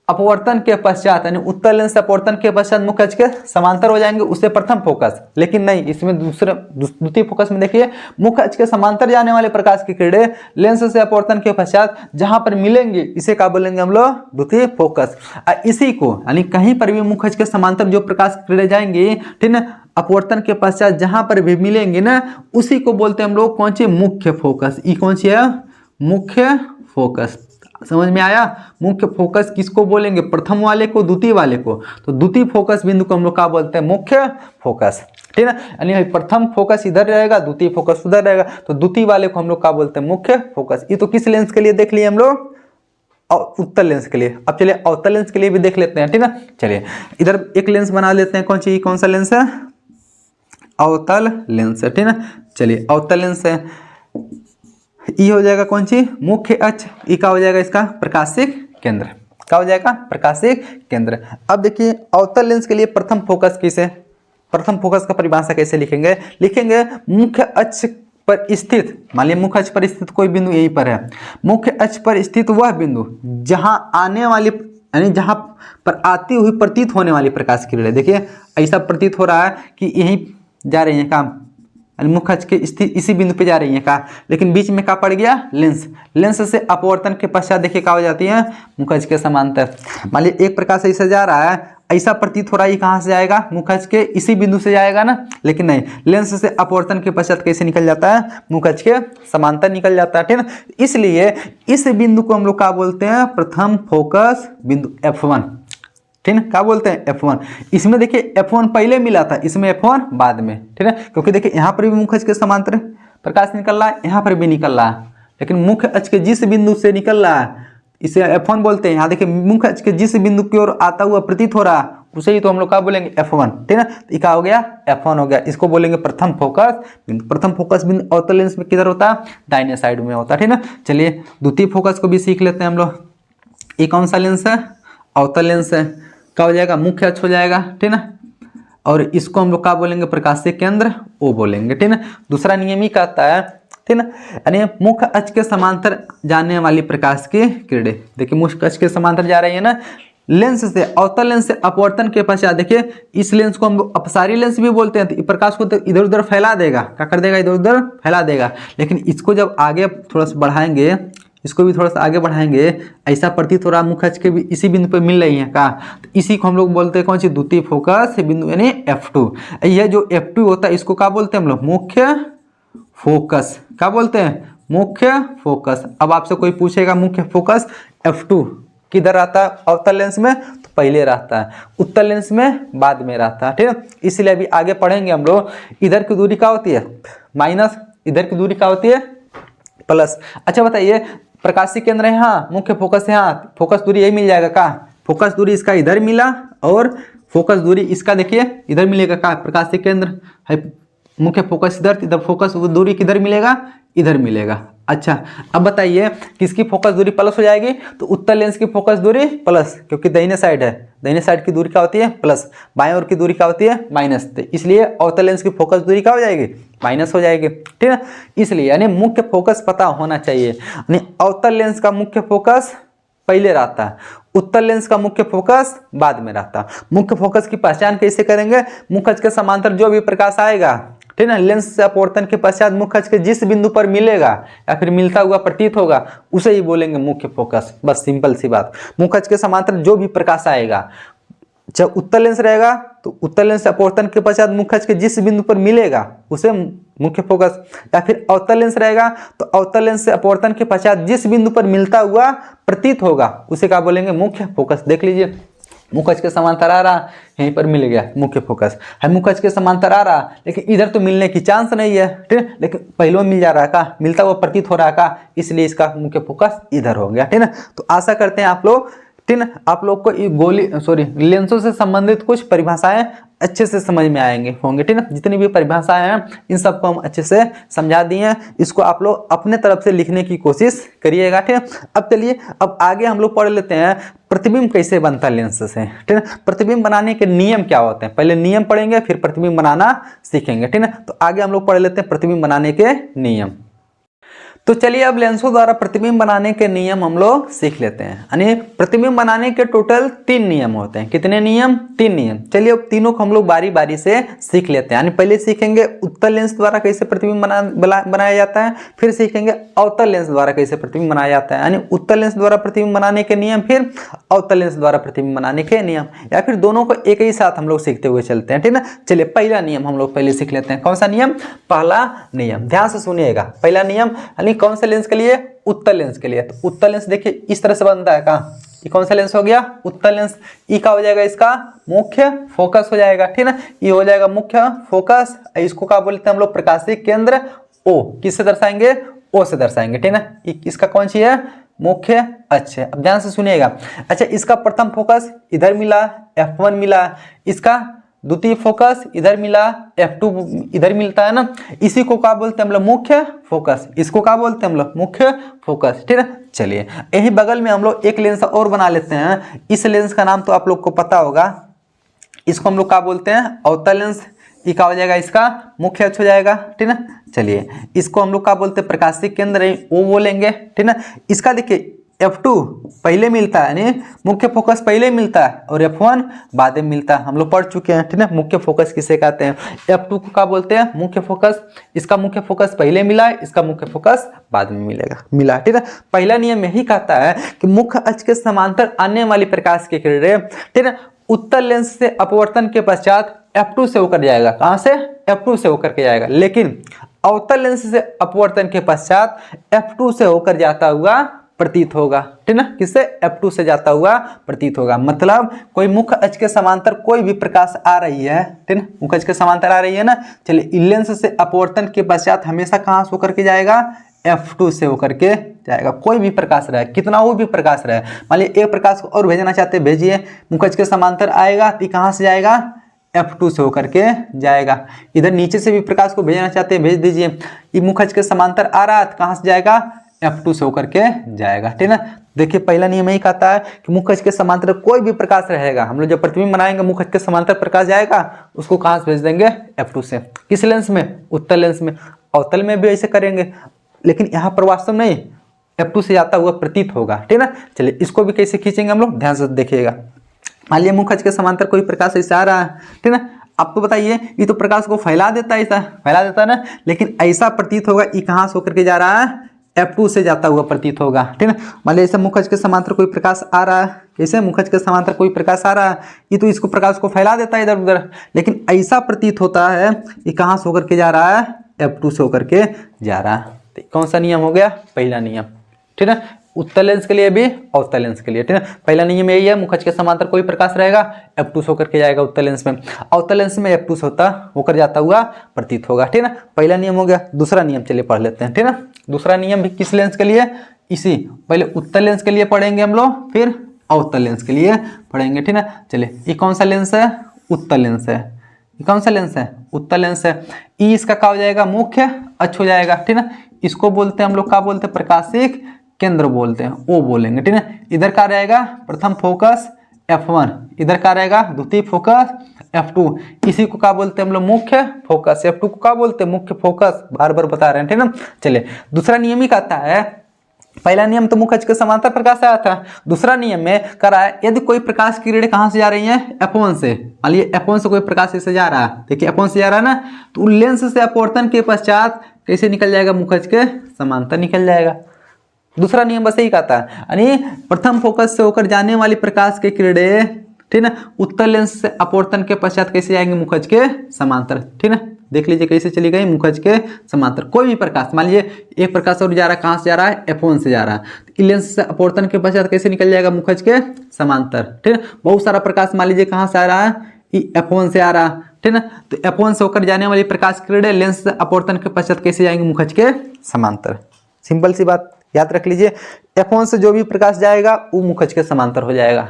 अपवर्तन के पश्चात, यानी उत्तल लेंस से अपवर्तन के पश्चात मुख्य अक्ष के समांतर हो जाएंगे, उससे प्रथम फोकस। लेकिन नहीं, इसमें द्वितीय फोकस में देखिए मुख्य अक्ष के समांतर जाने वाले प्रकाश की किरणें लेंस से अपवर्तन के पश्चात जहां पर मिलेंगे, इसे क्या बोलेंगे हम लोग? द्वितीय फोकस। इसी को यानी कहीं पर भी मुख्य अक्ष के समांतर जो प्रकाश की किरणें जाएंगी, ठीक है, अपवर्तन के पश्चात जहां पर भी मिलेंगे ना, उसी को बोलते हैं हम लोग कौन सी? मुख्य फोकस। ये कौन सी है? मुख्य फोकस। समझ में आया? मुख्य फोकस किसको बोलेंगे? प्रथम वाले को, द्वितीय वाले को। तो द्वितीय फोकस बिंदु को हम लोग क्या बोलते हैं? मुख्य फोकस, ठीक है। यानी प्रथम फोकस इधर रहेगा, द्वितीय फोकस उधर रहेगा, तो द्वितीय वाले को हम लोग क्या बोलते हैं? मुख्य फोकस। ये तो किस लेंस के लिए देख लिए हम लोग? उत्तल लेंस के लिए। अब चलिए अवतल लेंस के लिए भी देख लेते हैं, ठीक है। चलिए इधर एक लेंस बना लेते हैं। कौन सा लेंस है? अवतल लेंस है, ठीक है। चलिए अवतल लेंस है, ये हो जाएगा कौन सी? मुख्य अक्ष। ये क्या हो जाएगा? इसका प्रकाशिक केंद्र। क्या हो जाएगा? प्रकाशिक केंद्र। अब देखिए अवतल लेंस के लिए प्रथम फोकस किसे? प्रथम फोकस का परिभाषा कैसे लिखेंगे? लिखेंगे मुख्य अक्ष पर स्थित, मान लिया मुख्य अक्ष पर स्थित कोई बिंदु यहीं पर है, मुख्य अक्ष पर स्थित वह बिंदु जहां आने वाली, यानी जहां पर आती हुई प्रतीत होने वाली प्रकाश की किरणें, देखिए ऐसा प्रतीत हो रहा है कि यहीं जा रही है काम, मुख्य अक्ष के स्थित इसी बिंदु पे जा रही है का, लेकिन बीच में क्या पड़ गया? लेंस। लेंस से अपवर्तन के पश्चात देखिए क्या हो जाती है? मुख्य अक्ष के समांतर। मान लीजिए एक प्रकाश ऐसा जा रहा है, ऐसा प्रतीत हो रहा है, कहाँ से जाएगा? मुख्य अक्ष के इसी बिंदु से जाएगा ना, लेकिन नहीं, लेंस से अपवर्तन के पश्चात कैसे निकल जाता है? मुख्य अक्ष के समांतर निकल जाता है, ठीक है। इसलिए इस बिंदु को हम लोग क्या बोलते हैं? प्रथम फोकस बिंदु F1, ठीक है। क्या बोलते हैं? F1। इसमें देखिए F1 पहले मिला था, इसमें F1 बाद में, ठीक है। क्योंकि देखिए यहाँ पर भी मुख्य अक्ष के समांतर प्रकाश निकल रहा है, यहाँ पर भी निकल रहा है, लेकिन मुख्य अक्ष के जिस बिंदु से निकल रहा है इसे F1 बोलते हैं। यहाँ देखिए मुख्य अक्ष के जिस बिंदु की ओर आता हुआ प्रतीत हो रहा है उसे ही तो हम लोग क्या बोलेंगे? F1, ठीक है। तो क्या हो गया? F1 हो गया। इसको बोलेंगे प्रथम फोकस बिंदु। प्रथम फोकस बिंदु अवतल लेंस में किधर होता है? दाहिने साइड में होता है, ठीक है। चलिए द्वितीय फोकस को भी सीख लेते हैं हम लोग। ये कौन सा लेंस है? अवतल लेंस है। क्या हो जाएगा? मुख्य अक्ष हो जाएगा, ठीक है। और इसको हम लोग क्या बोलेंगे? प्रकाशिक केंद्र O बोलेंगे, ठीक है। दूसरा नियम ही कहता है, ठीक है, यानी मुख्य अक्ष के समांतर जाने वाली प्रकाश की किरणें, देखिए मुख्य अक्ष के समांतर जा रही है ना, लेंस से, अवतल लेंस से अपवर्तन के पश्चात देखिए इस लेंस को हम अपसारी लेंस भी बोलते हैं, तो प्रकाश को तो इधर उधर फैला देगा। क्या कर देगा? इधर उधर फैला देगा। लेकिन इसको जब आगे थोड़ा सा बढ़ाएंगे, इसको भी थोड़ा सा आगे बढ़ाएंगे, ऐसा प्रतीत हो रहा मुख्य अक्ष के भी इसी बिंदु पे मिल रही है का, तो इसी को हम लोग बोलते हैं कौन सी? द्वितीय फोकस बिंदु, यानी F2। यह जो F2 होता है इसको क्या बोलते हैं हम लोग? मुख्य फोकस। क्या बोलते हैं? मुख्य फोकस। अब आपसे कोई पूछेगा मुख्य फोकस F2 किधर आता है? अवतल लेंस में तो पहले रहता है, उत्तल लेंस में बाद में रहता है, ठीक है। इसलिए अभी आगे पढ़ेंगे हम लोग। इधर की दूरी क्या होती है? माइनस, इधर की दूरी क्या होती है? प्लस। अच्छा बताइए, प्रकाशिक केंद्र है यहाँ, मुख्य फोकस है यहाँ, फोकस दूरी यही मिल जाएगा का? फोकस दूरी इसका इधर मिला और फोकस दूरी इसका देखिए इधर मिलेगा, का प्रकाशीय केंद्र है, मुख्य फोकस इधर फोकस दूरी किधर मिलेगा, इधर मिलेगा। अच्छा अब बताइए किसकी फोकस दूरी प्लस हो जाएगी, तो उत्तल लेंस की फोकस दूरी प्लस, क्योंकि दाहिने साइड है, दाहिने साइड की दूरी क्या होती है प्लस, बाएं ओर की दूरी क्या होती है माइनस, तो इसलिए अवतल लेंस की फोकस दूरी क्या हो जाएगी माइनस हो जाएगी, ठीक है। इसलिए यानी मुख्य फोकस पता होना चाहिए, यानी अवतल लेंस का मुख्य फोकस पहले रहता है, उत्तल लेंस का मुख्य फोकस बाद में रहता है। मुख्य फोकस की पहचान कैसे करेंगे, मुख्य अक्ष के समांतर जो भी प्रकाश आएगा, ठीक है, लेंस से अपवर्तन के पश्चात मुख्य अक्ष के जिस बिंदु पर मिलेगा या फिर मिलता हुआ प्रतीत होगा उसे ही बोलेंगे मुख्य फोकस। बस सिंपल सी बात, मुख्य अक्ष के समांतर जो भी प्रकाश आएगा, जब उत्तल लेंस रहेगा तो उत्तल लेंस से अपवर्तन के पश्चात मुख्य अक्ष के जिस बिंदु पर मिलेगा उसे मुख्य फोकस, या फिर अवतल लेंस रहेगा तो अवतल लेंस से अपवर्तन के पश्चात जिस बिंदु पर मिलता हुआ प्रतीत होगा उसे क्या बोलेंगे मुख्य फोकस। देख लीजिए मुख्य अक्ष के समांतर आ रहा, यहीं पर मिल गया मुख्य फोकस है, मुख्य अक्ष के समांतर आ रहा लेकिन इधर तो मिलने की चांस नहीं है, ठीक है, लेकिन पहले में मिल जा रहा का, मिलता हुआ प्रतीत हो रहा का, इसलिए इसका मुख्य फोकस इधर हो गया, ठीक है। तो आशा करते हैं आप लोग, ठीक है, आप लोग को लेंसों से संबंधित कुछ परिभाषाएं अच्छे से समझ में आएंगे होंगे, ठीक है। जितनी भी परिभाषाएं हैं इन सबको हम अच्छे से समझा दिए हैं, इसको आप लोग अपने तरफ से लिखने की कोशिश करिएगा, ठीक है। अब चलिए अब आगे हम लोग पढ़ लेते हैं प्रतिबिंब कैसे बनता है लेंस से, ठीक है। प्रतिबिंब बनाने के नियम क्या होते हैं, पहले नियम पढ़ेंगे फिर प्रतिबिंब बनाना सीखेंगे, ठीक है। तो आगे हम लोग पढ़ लेते हैं प्रतिबिंब बनाने के नियम। तो चलिए अब लेंसों द्वारा प्रतिबिंब बनाने के नियम हम लोग सीख लेते हैं। यानी प्रतिबिंब बनाने के टोटल 3 नियम होते हैं। कितने नियम? 3 नियम। चलिए अब तीनों को हम लोग बारी बारी से सीख लेते हैं। यानी पहले सीखेंगे उत्तल लेंस द्वारा कैसे प्रतिबिंब बनाया जाता है, फिर सीखेंगे अवतल लेंस द्वारा कैसे प्रतिबिंब बनाया जाता है। यानी उत्तल लेंस द्वारा प्रतिबिंब बनाने के नियम, फिर अवतल लेंस द्वारा प्रतिबिंब बनाने के नियम, या फिर दोनों को एक ही साथ हम लोग सीखते हुए चलते हैं, ठीक है। चलिए पहला नियम हम लोग पहले सीख लेते हैं। कौन सा नियम? पहला नियम, ध्यान से सुनिएगा। पहला नियम कौन से लेंस के लिए? उत्तल लेंस के लिए। तो उत्तल लेंस देखिए इस तरह से बनता है, कहाँ ये कौन सा लेंस हो गया? उत्तल लेंस। ई का हो जाएगा इसका मुख्य फोकस हो जाएगा, ठीक है। ये हो जाएगा मुख्य फोकस। इसको क्या बोलते हैं हम लोग? प्रकाशीय केंद्र ओ। किससे दर्शाएंगे? ओ से दर्शाएंगे, ठीक है। इसका कौन सी है? मुख्य अक्ष। अब ध्यान से सुनिएगा। अच्छा, इसका प्रथम फोकस इधर मिला, F1 मिला। इसका द्वितीय फोकस इधर मिला, F2 इधर मिलता है ना। इसी को क्या बोलते हैं हम लोग? मुख्य फोकस। इसको क्या बोलते हैं हम लोग? मुख्य फोकस, ठीक है। चलिए यही बगल में हम लोग एक लेंस और बना लेते हैं। इस लेंस का नाम तो आप लोग को पता होगा। इसको हम लोग क्या बोलते हैं? अवतल लेंस। ये क्या हो जाएगा? इसका मुख्य अक्ष हो जाएगा, ठीक है। चलिए इसको हम लोग क्या बोलते हैं? प्रकाशीय केंद्र ओ बोलेंगे, ठीक है। इसका देखिए F2 पहले मिलता है, यानी मुख्य फोकस पहले मिलता है, और F1 बाद में मिलता है। हम लोग पढ़ चुके हैं, ठीक है। मुख्य फोकस किसे कहते हैं? F2 को क्या बोलते हैं? मुख्य फोकस। इसका मुख्य फोकस पहले मिला है, इसका मुख्य फोकस बाद में मिला, ठीक है। पहला नियम यही कहता है कि मुख्य अक्ष के समांतर आने वाली प्रकाश की किरणें, ठीक है, उत्तल लेंस से अपवर्तन के पश्चात F2 से होकर जाएगा। कहां से? F2 से होकर के जाएगा। लेकिन अवतल लेंस से अपवर्तन के पश्चात F2 से होकर जाता हुआ प्रतीत होगा, ठीक है। किससे? F2 से जाता हुआ प्रतीत होगा। मतलब कोई मुख्य अक्ष के समांतर कोई भी प्रकाश आ रही है, ठीक है, मुख्य अक्ष के समांतर आ रही है ना। चलिए लेंस से अपवर्तन के पश्चात हमेशा कहां से होकर के जाएगा? F2 से होकर के जाएगा। कोई भी प्रकाश रहे, कितना वो भी प्रकाश रहे, मान लीजिए एक प्रकाश को और भेजना चाहते हैं, भेजिए। मुख्य अक्ष के समांतर आएगा तो कहां से जाएगा? F2 से होकर के जाएगा। इधर नीचे से भी प्रकाश को भेजना चाहते हैं, भेज दीजिए। ये मुख्य अक्ष के समांतर आ रहा है तो कहां से जाएगा? F2 से होकर के जाएगा, ठीक है। देखिए पहला नियम यही कहता है कि मुख्य अक्ष के समांतर कोई भी प्रकाश रहेगा, हम लोग जब प्रतिबिंब बनाएंगे मुख्य अक्ष के समांतर प्रकाश जाएगा, उसको कहां से भेज देंगे? F2 से। किस लेंस में? उत्तल लेंस में। अवतल में भी ऐसे करेंगे, लेकिन यहाँ पर वास्तव नहीं, F2 से जाता हुआ प्रतीत होगा, ठीक है ना। चलिए इसको भी कैसे खींचेंगे हम लोग, ध्यान से देखिएगा। मान लिया मुख्य अक्ष के समांतर कोई प्रकाश ऐसा आ रहा है, ठीक है। आपको बताइए ये तो प्रकाश को फैला देता है, ऐसा फैला देता है ना, लेकिन ऐसा प्रतीत होगा ये कहां से होकर के जा रहा है? F2 से जाता हुआ प्रतीत होगा, ठीक है। मान लीजिए मुख्य अक्ष के समांतर कोई प्रकाश आ रहा है, कैसे? मुख्य अक्ष के समांतर कोई प्रकाश आ रहा है, ये तो इसको प्रकाश को फैला देता है इधर उधर, लेकिन ऐसा प्रतीत होता है ये कहां से होकर के जा रहा है? F2 से होकर के जा रहा है। तो कौन सा नियम हो गया? पहला नियम, ठीक है। उत्तल लेंस के लिए भी अवतल लेंस के लिए, ठीक है। पहला नियम यही है, मुख्य अक्ष के समांतर कोई प्रकाश रहेगा, F2 से होकर के जाएगा उत्तल लेंस में। अवतल लेंस में F2 से होकर जाता हुआ प्रतीत होगा, ठीक है। पहला नियम हो गया। दूसरा नियम चलिए पढ़ लेते हैं, ठीक है। दूसरा नियम भी किस लेंस के लिए? इसी पहले उत्तल लेंस के लिए पढ़ेंगे हम लोग, फिर अवतल लेंस के लिए पढ़ेंगे, ठीक है। चलिए ये कौन सा लेंस है? उत्तल लेंस है। ये कौन सा लेंस है? उत्तल लेंस है। ई इसका क्या हो जाएगा? मुख्य अक्ष हो जाएगा, ठीक है। इसको बोलते हैं हम लोग, क्या बोलते हैं? प्रकाशिक केंद्र बोलते हैं, वो बोलेंगे, ठीक है। इधर क्या रहेगा? प्रथम फोकस F1, इधर क्या रहेगा? द्वितीय फोकस F2। इसी को क्या बोलते हैं हम लोग? मुख्य फोकस। F2 को क्या बोलते हैं? मुख्य फोकस। बार बार बता रहे हैं, ठीक है। चलिए दूसरा नियम ही कहता है, पहला नियम तो मुख्य अक्ष के समांतर प्रकाश आया था। दूसरा नियम में करा है, यदि कोई प्रकाश की किरण कहां से जा रही है? F1 से। मान लीजिए F1 से कोई प्रकाश ऐसे जा रहा है, देखिए F1 से जा रहा है ना, तो लेंस से अपवर्तन के पश्चात कैसे निकल जाएगा? मुख्य अक्ष के समांतर निकल जाएगा। दूसरा नियम बस यही कहता है, यानी प्रथम फोकस से होकर जाने वाली प्रकाश की किरणें, ठीक है, उत्तल लेंस से अपवर्तन के पश्चात कैसे जाएंगे? मुख्य अक्ष के समांतर, ठीक है। देख लीजिए कैसे चली गई? मुख्य अक्ष के समांतर। कोई भी प्रकाश, मान लीजिए एक प्रकाश और जा रहा है, कहां से जा रहा है? F1 से जा रहा है, तो लेंस से अपवर्तन के पश्चात कैसे निकल जाएगा? मुख्य अक्ष के समांतर, ठीक है। बहुत सारा प्रकाश मान लीजिए कहां से आ रहा है? F1 से आ रहा है, ठीक है। तो F1 से होकर जाने वाली प्रकाश किरणें लेंस से अपवर्तन के पश्चात कैसे जाएंगे? मुख्य अक्ष के समांतर। सिंपल सी बात याद रख लीजिए, F1 से जो भी प्रकाश जाएगा वो मुख्य अक्ष के समांतर हो जाएगा।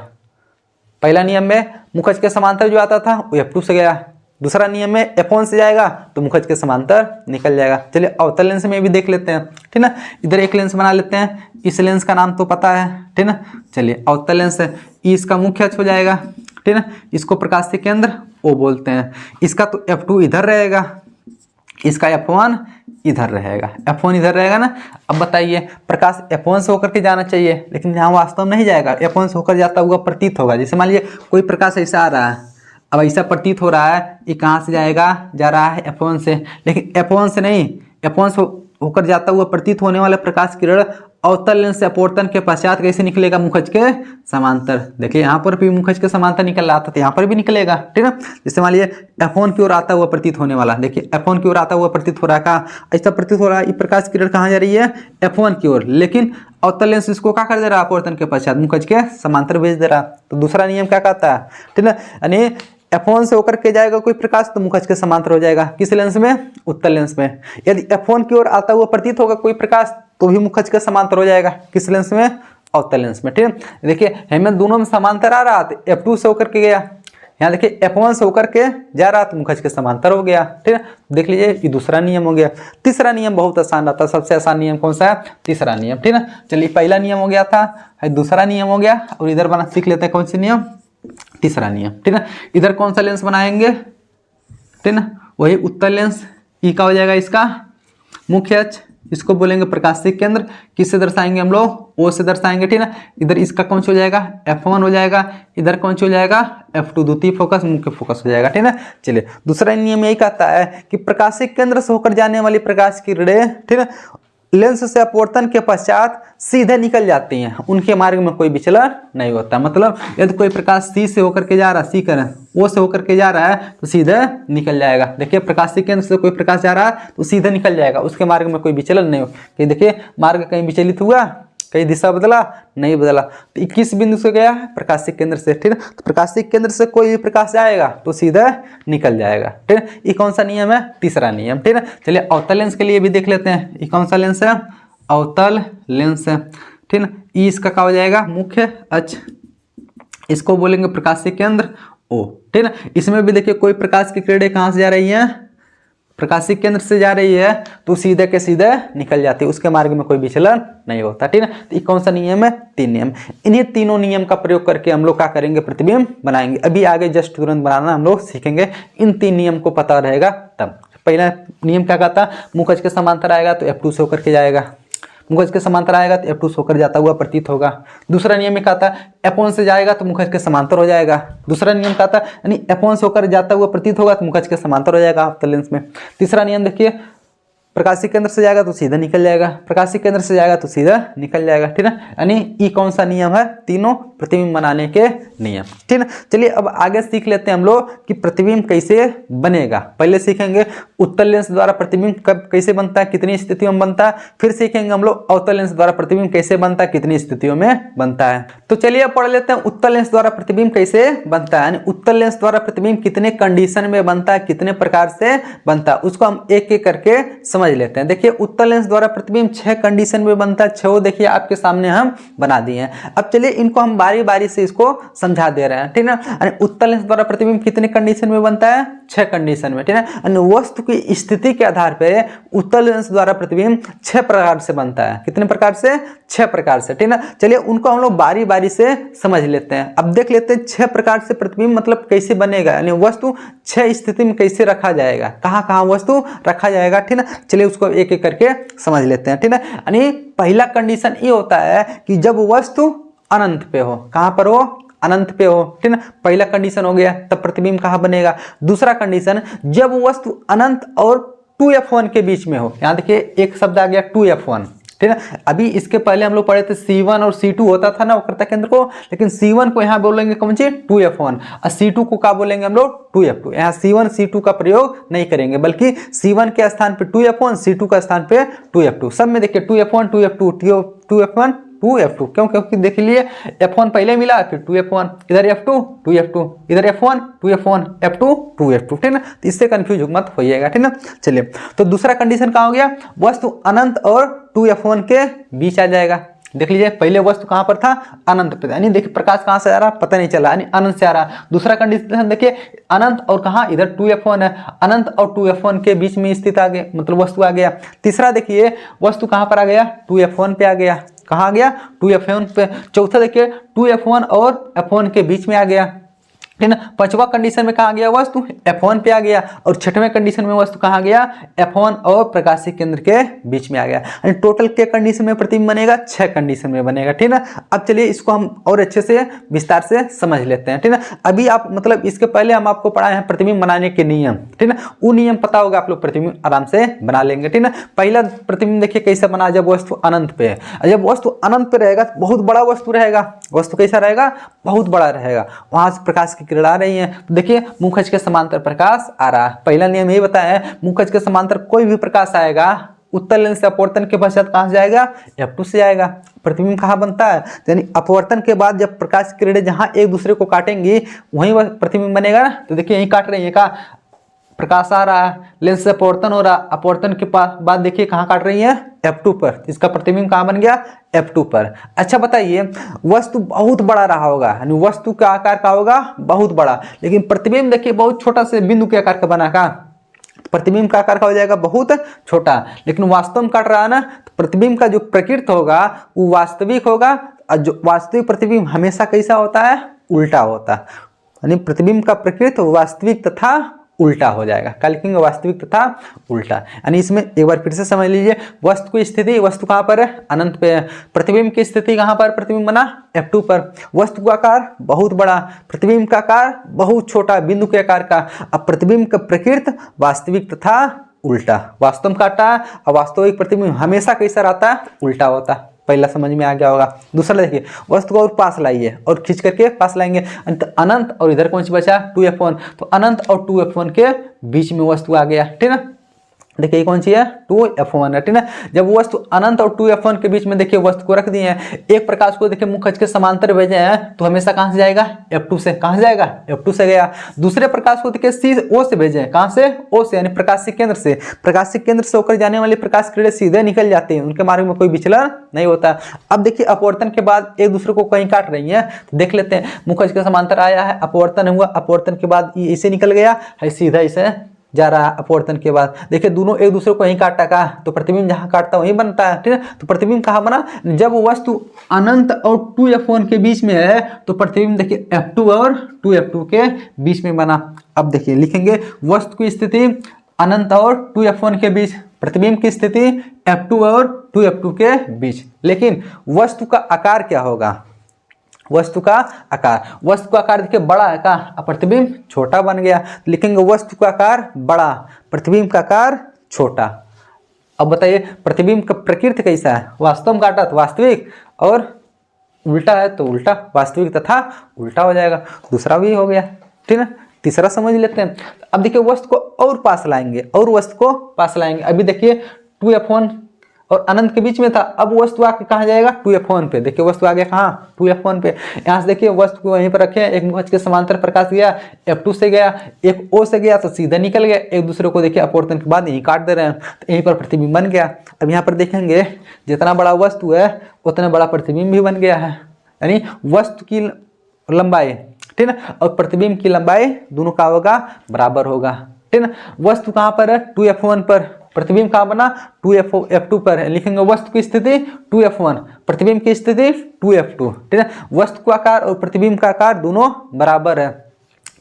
पहला नियम में मुख्य अक्ष के समांतर जो आता था वो F2 से गया। दूसरा नियम में F1 से जाएगा तो मुख्य अक्ष के समांतर निकल जाएगा। चलिए अवतल लेंस में भी देख लेते हैं, ठीक ना। इधर एक लेंस बना लेते हैं, इस लेंस का नाम तो पता है, ठीक ना। चलिए अवतल लेंस है, इसका मुख्य अक्ष हो जाएगा, ठीक ना। इसको प्रकाशीय केंद्र ओ बोलते हैं। इसका तो F2 इधर रहेगा, इसका F1 इधर रहेगा, F1 इधर रहेगा ना। अब बताइए, प्रकाश F1 से होकर के जाना चाहिए, लेकिन यहाँ वास्तव में नहीं जाएगा, F1 से होकर जाता हुआ प्रतीत होगा। जैसे मान लीजिए कोई प्रकाश ऐसा आ रहा है, अब ऐसा प्रतीत हो रहा है, ये कहाँ से जाएगा? जा रहा है F1 से, लेकिन F1 से नहीं, F1 से होकर जाता हुआ प्रतीत होने वाला प्रकाश किरण अवतल लेंस से अपवर्तन के पश्चात कैसे निकलेगा? मुख्य अक्ष के समांतर। देखिए यहाँ पर भी मुख्य अक्ष के समांतर निकल रहा था, तो यहाँ पर भी निकलेगा, ठीक है। जैसे मान लीजिए F1 की ओर आता हुआ प्रतीत होने वाला, देखिए F1 की ओर आता हुआ प्रतीत हो रहा है, कहाँ ऐसा प्रतीत हो रहा है? ये प्रकाश किरण कहाँ जा रही है? F1 की ओर, लेकिन अवतल लेंस इसको क्या कर दे रहा है? अपवर्तन के पश्चात मुख्य अक्ष के समांतर भेज दे रहा। तो दूसरा नियम क्या कहता है, ठीक है, यानी F1 से होकर के जाएगा कोई प्रकाश तो मुख्य अक्ष के समांतर हो जाएगा। किस लेंस में? उत्तल लेंस में। यदि F1 की ओर आता हुआ प्रतीत होगा कोई प्रकाश तो भी मुख्य अक्ष के समांतर हो जाएगा। किस लेंस में? अवतल लेंस में, ठीक है। देखिए हमें दोनों में समांतर आ रहा था, F2 से होकर के गया, यहाँ देखिए F1 से होकर के जा रहा तो मुख्य अक्ष के समांतर हो गया, ठीक है। देख लीजिए ये दूसरा नियम हो गया। तीसरा नियम बहुत आसान रहता है, सबसे आसान नियम कौन सा है? तीसरा नियम, ठीक है। चलिए पहला नियम हो गया था, दूसरा नियम हो गया, और इधर बना सीख लेते हैं कौन सी नियम? तीसरा नियम, ठीक है। इधर कौन सा लेंस बनाएंगे? ठीक है, वही उत्तल लेंस। ई का हो जाएगा इसका मुख्य अक्ष, इसको बोलेंगे प्रकाशीय केंद्र। किससे दर्शाएंगे हम लोग? ओ से दर्शाएंगे, ठीक है। इधर इसका कौन सा हो जाएगा? F1 हो जाएगा। इधर कौन सा हो जाएगा? F2, द्वितीय फोकस, मुख्य फोकस हो जाएगा, ठीक है। चलिए दूसरा नियम यही कहता है कि प्रकाशीय केंद्र से होकर जाने वाली प्रकाश की किरणें, ठीक है, लेंस से अपवर्तन के पश्चात सीधे निकल जाती हैं, उनके मार्ग में कोई विचलन नहीं होता। मतलब यदि कोई प्रकाश सी से होकर के जा रहा है, सी करें ओ से होकर के जा रहा है तो सीधे निकल जाएगा। देखिए प्रकाशीय केंद्र से कोई प्रकाश जा रहा है तो सीधे निकल जाएगा, उसके मार्ग में कोई विचलन नहीं हो। कहीं देखिए मार्ग कहीं विचलित हुआ, कहीं दिशा बदला नहीं बदला, तो 21 बिंदु से गया है प्रकाशिक केंद्र से, ठीक है। तो प्रकाशिक केंद्र से कोई भी प्रकाश जाएगा तो सीधा निकल जाएगा, ठीक है। ये कौन सा नियम है? तीसरा नियम, ठीक है। चलिए अवतल लेंस के लिए भी देख लेते हैं। ये कौन सा लेंस है? अवतल लेंस है, ठीक है। ई इसका क्या हो जाएगा? मुख्य अक्ष, इसको बोलेंगे प्रकाशिक केंद्र ओ, ठीक है। इसमें भी देखिए कोई प्रकाश की किरणें कहाँ से जा रही है? प्रकाशिक केंद्र से जा रही है तो सीधे के सीधे निकल जाती है, उसके मार्ग में कोई विचलन नहीं होता, ठीक है। तो ये कौन सा नियम है? 3 नियम। इन्हीं तीनों नियम का प्रयोग करके हम लोग क्या करेंगे? प्रतिबिंब बनाएंगे। अभी आगे जस्ट तुरंत बनाना हम लोग सीखेंगे, इन 3 नियम को पता रहेगा तब। पहला नियम क्या कहता? मुख्य अक्ष के समांतर आएगा तो F2 से होकर के जाएगा, मुख्य अक्ष के समांतर आएगा तो F2 से होकर जाता हुआ प्रतीत होगा। दूसरा नियम में कहता है F1 से जाएगा तो मुख्य अक्ष के समांतर हो जाएगा। दूसरा नियम कहता है यानी F1 से होकर जाता हुआ प्रतीत होगा तो मुख्य अक्ष के समांतर हो जाएगा अवतल लेंस में। तीसरा नियम देखिए, प्रकाशिक केंद्र से जाएगा तो सीधा निकल जाएगा, प्रकाशिक केंद्र से जाएगा तो सीधा निकल जाएगा, ठीक है। यानी ये कौन सा नियम है? तीनों प्रतिबिंब बनाने के नियम, ठीक है। चलिए अब आगे सीख लेते हैं हम लोग कि प्रतिबिंब कैसे बनेगा। पहले सीखेंगे उत्तल लेंस द्वारा प्रतिबिंब कब कैसे बनता है, कितनी स्थितियों में बनता है। फिर सीखेंगे हम लोग अवतल लेंस द्वारा प्रतिबिंब कैसे बनता है, कितनी स्थितियों में बनता है। तो चलिए अब पढ़ लेते हैं उत्तल लेंस द्वारा प्रतिबिंब कैसे बनता है, यानी उत्तल लेंस द्वारा प्रतिबिंब कितने कंडीशन में बनता है, कितने प्रकार से बनता है, उसको हम एक एक करके समझ लेते हैं। देखिए उत्तल लेंस द्वारा प्रतिबिंब 6 कंडीशन में बनता है। 6 देखिए आपके सामने हम बना दिए हैं। अब चलिए इनको हम बारी बारी से इसको समझा दे रहे हैं, ठीक है ना। उत्तल लेंस द्वारा प्रतिबिंब कितने कंडीशन में बनता है? 6 कंडीशन में, ठीक है। वस्तु की स्थिति के आधार पर उत्तल लेंस द्वारा प्रतिबिंब 6 प्रकार से बनता है। कितने प्रकार से? 6 प्रकार से, ठीक है ना। चलिए उनको हम लोग बारी बारी से समझ लेते हैं। अब देख लेते हैं 6 प्रकार से प्रतिबिंब मतलब कैसे बनेगा, यानी वस्तु 6 स्थिति में कैसे रखा जाएगा, कहाँ कहाँ वस्तु रखा जाएगा, ठीक है। चलिए उसको एक एक करके समझ लेते हैं, ठीक है। यानी पहला कंडीशन ये होता है कि जब वस्तु अनंत पे हो, कहाँ पर हो? अनंत पे हो, ठीक है ना। पहला कंडीशन हो गया, तब प्रतिबिंब कहाँ बनेगा। दूसरा कंडीशन, जब वस्तु अनंत और 2f1 के बीच में हो। यहाँ देखिए एक शब्द आ गया 2f1, ठीक है। अभी इसके पहले हम लोग पढ़े थे C1 और C2 होता था ना वक्रता केंद्र को, लेकिन C1 को यहाँ बोलेंगे कौन सी? 2f1, और C2 को क्या बोलेंगे हम लोग? 2f2। यहाँ C1 C2 का प्रयोग नहीं करेंगे, बल्कि C1 के स्थान पे 2f1, C2 का स्थान पे 2f2। सब में देखिए 2f1 2f2 2f1 2f2, क्यों? क्योंकि देख लिए f1 पहले मिला, फिर 2f1, इधर f2 2f2, इधर f1 2f1, f2 2f2, ठीक है ना। तो इससे कंफ्यूज मत होइएगा, ठीक है ना। चलिए तो दूसरा कंडीशन कहाँ हो गया? वस्तु अनंत और 2f1 के बीच आ जाएगा। देख लीजिए पहले वस्तु कहाँ पर था? अनंत पे, यानी देखिए प्रकाश कहाँ से आ रहा पता नहीं चला, यानी अनंत से आ रहा। दूसरा कंडीशन देखिए अनंत और कहाँ? इधर 2f1 है, अनंत और 2f1 के बीच में स्थित आ गया, मतलब वस्तु आ गया। तीसरा देखिए वस्तु कहाँ पर आ गया? 2f1 पे आ गया। कहाँ आ गया? 2f1 पे। चौथा देखिए 2f1 और f1 के बीच में आ गया, ठीक है ना। पांचवा कंडीशन में कहाँ गया? वस्तु f1 पे आ गया। और छठवें कंडीशन में वस्तु कहाँ गया? f1 और प्रकाशीय केंद्र के बीच में आ गया। यानी टोटल के कंडीशन में प्रतिबिंब बनेगा? 6 कंडीशन में बनेगा, ठीक है ना। अब चलिए इसको हम और अच्छे से विस्तार से समझ लेते हैं, ठीक है ना। अभी आप मतलब इसके पहले हम आपको पढ़ाए हैं प्रतिबिंब बनाने के नियम, ठीक है ना। वो नियम पता होगा, आप लोग प्रतिबिंब आराम से बना लेंगे, ठीक है ना। पहला प्रतिबिंब देखिए कैसे बना, जब वस्तु अनंत पे है। जब वस्तु अनंत पे रहेगा तो बहुत बड़ा वस्तु रहेगा। वस्तु कैसा रहेगा? बहुत बड़ा रहेगा। वहां से प्रकाश की किरण आ रही है, तो देखिए मुखज के समांतर प्रकाश आ रहा है। पहला नियम यही बताया है, मुखज के समांतर कोई भी प्रकाश आएगा उत्तल लेंस से अपवर्तन के पश्चात कहां से जाएगा? f2 से जाएगा। प्रतिबिंब कहाँ बनता है? यानी अपवर्तन के बाद जब प्रकाश की किरणें जहां एक दूसरे को काटेंगी वहीं वह प्रतिबिंब बनेगा ना। तो देखिए यहीं काट रही है, का प्रकाश आ रहा है, लेंस से अपवर्तन हो रहा, अपवर्तन के बाद देखिए कहाँ काट रही है? f2 पर। इसका प्रतिबिंब कहाँ बन गया? f2 पर। अच्छा बताइए, वस्तु बहुत बड़ा रहा होगा, यानी वस्तु का आकार का होगा बहुत बड़ा, लेकिन प्रतिबिंब देखिए बहुत छोटा से बिंदु के आकार का बना। का प्रतिबिंब का आकार का हो जाएगा बहुत छोटा, लेकिन वास्तव में काट रहा है ना, तो प्रतिबिंब का जो प्रकृति होगा वो वास्तविक होगा। और जो वास्तविक प्रतिबिंब हमेशा कैसा होता है? उल्टा होता है। यानी प्रतिबिंब का प्रकृति वास्तविक तथा उल्टा हो जाएगा। कल लिखेंगे वास्तविक तथा उल्टा। यानी इसमें एक बार फिर से समझ लीजिए, वस्तु की स्थिति, वस्तु कहाँ पर है? अनंत पे है। प्रतिबिंब की स्थिति कहाँ पर? प्रतिबिंब बना f2 पर। वस्तु का आकार बहुत बड़ा, प्रतिबिंब का आकार बहुत छोटा, बिंदु के आकार का। अब प्रतिबिंब का प्रकृति वास्तविक तथा उल्टा। वास्तव में काटा है, और वास्तविक प्रतिबिंब हमेशा कैसा रहता है? उल्टा होता है। पहला समझ में आ गया होगा। दूसरा देखिए, वस्तु को और पास लाइए और खींच करके पास लाएंगे, अनंत और इधर कौन सी बचा? 2f1। तो अनंत और 2f1 के बीच में वस्तु आ गया, ठीक है ना। देखिए ये कौन सी है? 2f1 है, ठीक है। जब वस्तु अनंत और 2f1 के बीच में देखिए वस्तु को रख दिए हैं, एक प्रकाश को देखिए मुखज के समांतर भेजे हैं, तो हमेशा कहां से जाएगा? f2 से। कहां से जाएगा? f2 से गया। दूसरे प्रकाश को देखिए O से भेजे हैं, कहां से? O से, यानी प्रकाशीय केंद्र से। प्रकाशीय केंद्र से होकर जाने वाली प्रकाश किरणें सीधे निकल जाती हैं, उनके मार्ग में कोई विचलन नहीं होता। अब देखिए अपवर्तन के बाद एक दूसरे को कहीं काट रही है, तो देख लेते हैं। मुखज के समांतर आया है, अपवर्तन हुआ, अपवर्तन के बाद इसे निकल गया है, सीधा इसे जा रहा है। अपवर्तन के बाद देखिए दोनों एक दूसरे को वहीं काटा का, तो प्रतिबिंब जहां काटता वहीं बनता है, ठीक है। तो प्रतिबिंब कहाँ बना? जब वस्तु अनंत और 2f1 के बीच में है, तो प्रतिबिंब देखिए f2 और 2f2 के बीच में बना। अब देखिए लिखेंगे, वस्तु की स्थिति अनंत और 2f1 के बीच, प्रतिबिंब की स्थिति f2 और 2f2 के बीच। लेकिन वस्तु का आकार क्या होगा? वस्तु का आकार, वस्तु का आकार देखिए बड़ा है का, प्रतिबिंब छोटा बन गया। तो लिखेंगे वस्तु का आकार बड़ा, प्रतिबिंब का आकार छोटा। अब बताइए प्रतिबिंब का प्रकृति कैसा है? वास्तव में काटा तो वास्तविक, और उल्टा है तो उल्टा, वास्तविक तथा उल्टा हो जाएगा। दूसरा भी हो गया, ठीक है। तीसरा समझ लेते हैं। अब देखिए वस्तु को और पास लाएंगे, और वस्तु को पास लाएंगे। अभी देखिए 2f1 और अनंत के बीच में था। अब वस्तु आके कहाँ जाएगा, 2f1 पे। देखिए वस्तु आ गया कहाँ, 2f1 पे। यहाँ से देखिए वस्तु को वहीं पर रखे, एक मुखज के समांतर प्रकाश गया, f2 से गया, एक O से गया तो सीधा निकल गया, एक दूसरे को देखिए अपवर्तन के बाद यहीं काट दे रहे हैं, तो यहीं पर प्रतिबिंब बन गया। अब यहाँ पर देखेंगे जितना बड़ा वस्तु है उतना बड़ा प्रतिबिंब भी बन गया है, यानी वस्तु की लंबाई, ठीक है, और प्रतिबिंब की लंबाई दोनों का होगा बराबर होगा, ठीक है। वस्तु कहाँ पर है, 2f1 पर, प्रतिबिंब कहाँ बना, 2f2 पर। लिखेंगे वस्तु की स्थिति 2f1, प्रतिबिंब की स्थिति 2f2, ठीक है। वस्तु का आकार और प्रतिबिंब का आकार दोनों बराबर है।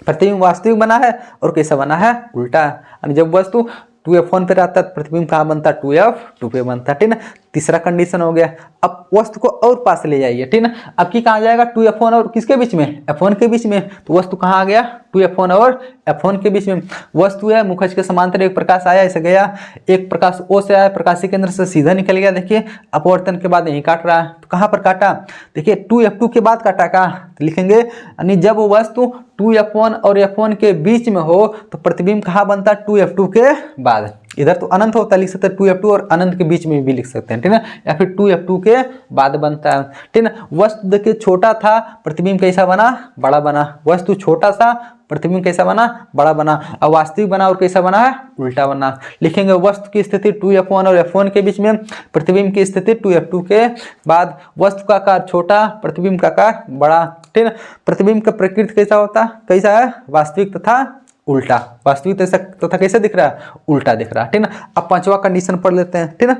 प्रतिबिंब वास्तविक बना है और कैसा बना है, उल्टा। यानी जब वस्तु 2f1 पे रहता है तो प्रतिबिंब कहाँ बनता है, 2f2 पे बनता है, ठीक है। तीसरा कंडीशन हो गया। अब वस्तु को और पास ले जाइए, ठीक है। अब की कहाँ जाएगा, 2f1 और किसके बीच में, f1 के बीच में। तो वस्तु कहाँ आ गया, 2f1 और f1 के बीच में। वस्तु है मुखज के समांतर एक प्रकाश आया, ऐसे गया, एक प्रकाश O से आया, प्रकाशीय केंद्र से सीधा निकल गया। देखिए अपवर्तन के बाद यहीं काट रहा है, तो कहाँ पर काटा, देखिए 2f2 के बाद काटा का, तो लिखेंगे यानी जब वस्तु 2f1 और f1 के बीच में हो तो प्रतिबिंब कहाँ बनता है, 2f2 के बाद। इधर तो अनंत होता है, लिख सकते हैं 2f2 और अनंत के बीच में भी लिख सकते हैं, ठीक है, या फिर 2f2 के बाद बनता है, ठीक है। वस्तु देखिए छोटा था, प्रतिबिंब कैसा बना, बड़ा बना। वस्तु छोटा सा, प्रतिबिंब कैसा बना, बड़ा बना। अब वास्तविक बना और कैसा बना है, उल्टा बना। लिखेंगे वस्तु की स्थिति 2f1 और f1 के बीच में, प्रतिबिंब की स्थिति 2f2 के बाद। वस्तु का आकार छोटा, प्रतिबिंब का आकार बड़ा, ठीक है। प्रतिबिंब का प्रकृति कैसा होता, कैसा है, वास्तविक तथा उल्टा। वास्तविक तथा कैसे दिख रहा है, उल्टा दिख रहा है, ठीक है। अब पांचवा कंडीशन पढ़ लेते हैं, ठीक है।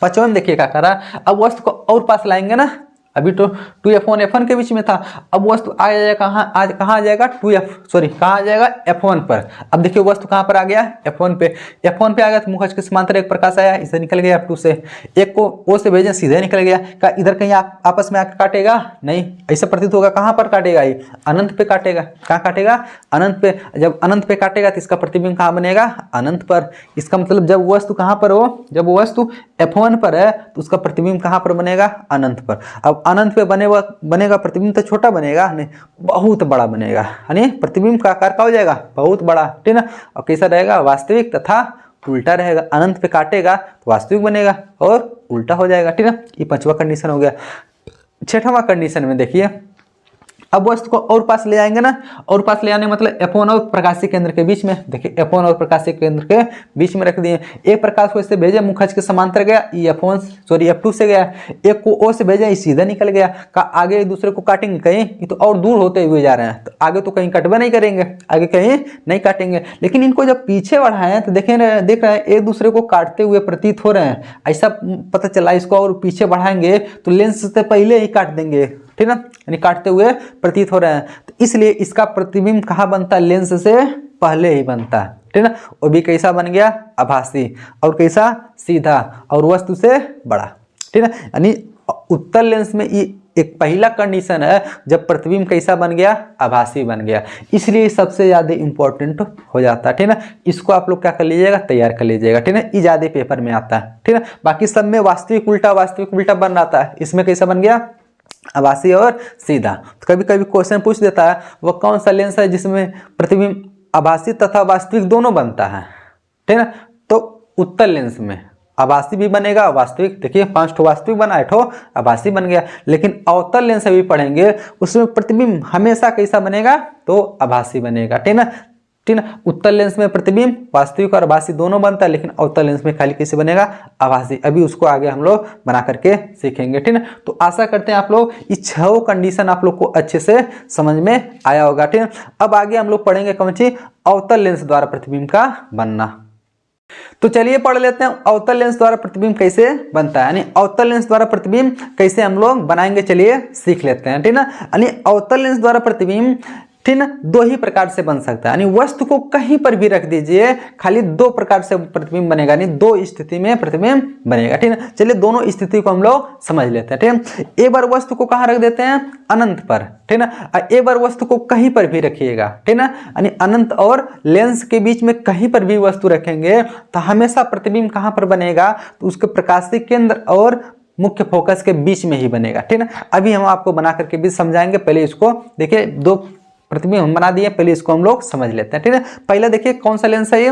पांचवा में देखिए क्या कर रहा है, अब वस्तु को और पास लाएंगे ना, अभी तो 2f1 f1 के बीच में था, अब वस्तु आ जाएगा कहाँ, आज कहाँ आ जाएगा, कहाँ आ जाएगा, f1 पर। अब देखिए वस्तु कहाँ पर आ गया, f1 पे। f1 पे आ गया तो मुखज के समांतर एक प्रकाश आया, इसे निकल गया f2 से, एक को O से भेजें सीधे निकल गया। क्या इधर कहीं आपस में आकर काटेगा, नहीं, ऐसा प्रतीत होगा। कहाँ पर काटेगा, ये अनंत पे काटेगा। कहाँ काटेगा, अनंत पे। जब अनंत पे काटेगा तो इसका प्रतिबिंब कहाँ बनेगा, अनंत पर। इसका मतलब जब वस्तु कहाँ पर हो, जब वस्तु f1 पर है तो उसका प्रतिबिंब कहाँ पर बनेगा, अनंत पर। अब अनंत पे बनेगा प्रतिबिंब तो छोटा बनेगा नहीं, बहुत बड़ा बनेगा, यानी प्रतिबिंब का आकार क्या हो जाएगा, बहुत बड़ा, ठीक है। और कैसा रहेगा, वास्तविक तथा उल्टा रहेगा। अनंत पे काटेगा तो वास्तविक बनेगा और उल्टा हो जाएगा, ठीक है। ये पांचवा कंडीशन हो गया। छठवां कंडीशन में देखिए, अब वस्तु को और पास ले आएंगे ना, और पास ले आने मतलब f1 और प्रकाशीय केंद्र के बीच में। देखिए f1 और प्रकाशीय केंद्र के बीच में रख दिए। एक प्रकाश को इससे भेजे, मुखज के समांतर गया, ये f2 से गया। एक को O से भेजा, ये सीधा निकल गया। का आगे एक दूसरे को काटेंगे कहीं, ये तो और दूर होते हुए जा रहे हैं, तो आगे तो कहीं कटवे नहीं करेंगे, आगे कहीं नहीं काटेंगे। लेकिन इनको जब पीछे बढ़ाएं तो देख रहे हैं एक दूसरे को काटते हुए प्रतीत हो रहे हैं, ऐसा पता चला। इसको और पीछे बढ़ाएंगे तो लेंस से पहले ही काट देंगे, ठीक है, यानी काटते हुए प्रतीत हो रहे हैं। तो इसलिए इसका प्रतिबिंब कहाँ बनता है, लेंस से पहले ही बनता है, ठीक है। और भी कैसा बन गया, आभासी, और कैसा, सीधा, और वस्तु से बड़ा, ठीक है। यानी उत्तल लेंस में ये एक पहला कंडीशन है जब प्रतिबिंब कैसा बन गया, आभासी बन गया। इसलिए सबसे ज्यादा इंपॉर्टेंट हो जाता है, ठीक है। इसको आप लोग क्या कर लीजिएगा, तैयार कर लीजिएगा, ठीक है। ये ज्यादा पेपर में आता है, ठीक है। बाकी सब में वास्तविक उल्टा बन रहा है, इसमें कैसा बन गया, आभासी और सीधा। तो कभी कभी क्वेश्चन पूछ देता है वो कौन सा लेंस है जिसमें प्रतिबिंब आभासी तथा वास्तविक दोनों बनता है, ठीक है। तो उत्तल लेंस में आभासी भी बनेगा, वास्तविक। देखिए 5 ठो वास्तविक बना, 8 ठो आभासी बन गया। लेकिन अवतल लेंस भी पढ़ेंगे, उसमें प्रतिबिंब हमेशा कैसा बनेगा, तो आभासी बनेगा, ठीक है, ठीक है। उत्तल लेंस में प्रतिबिंब वास्तविक और आभासी दोनों बनता है, लेकिन अवतल लेंस में खाली कैसे बनेगा, आभासी। अभी उसको आगे हम लोग बना करके सीखेंगे, ठीक है। तो आशा करते हैं आप लोग इस 6 कंडीशन आप लोग को अच्छे से समझ में आया होगा, ठीक है। अब आगे हम लोग पढ़ेंगे कौन सी, अवतल लेंस द्वारा प्रतिबिंब का बनना। तो चलिए पढ़ लेते हैं अवतल लेंस द्वारा प्रतिबिंब कैसे बनता है, यानी अवतल लेंस द्वारा प्रतिबिंब कैसे हम लोग बनाएंगे, चलिए सीख लेते हैं, ठीक है। यानी अवतल लेंस द्वारा प्रतिबिंब, ठीक है, 2 ही प्रकार से बन सकता है। यानी वस्तु को कहीं पर भी रख दीजिए, खाली 2 प्रकार से प्रतिबिंब बनेगा, यानी 2 स्थिति में प्रतिबिंब बनेगा, ठीक है। चलिए दोनों स्थिति को हम लोग समझ लेते हैं, ठीक है। एक बार वस्तु को कहाँ रख देते हैं, अनंत पर, ठीक है। एक बार वस्तु को कहीं पर भी रखिएगा, ठीक है, यानी अनंत और लेंस के बीच में कहीं पर भी वस्तु रखेंगे तो हमेशा प्रतिबिंब कहाँ पर बनेगा, तो उसके प्रकाशीय केंद्र और मुख्य फोकस के बीच में ही बनेगा, ठीक है। अभी हम आपको बना करके भी समझाएंगे, पहले इसको देखिए 2 प्रतिबिंब हम बना दिए, पहले इसको हम लोग समझ लेते हैं, ठीक है। पहले देखिए कौन सा लेंस है ये,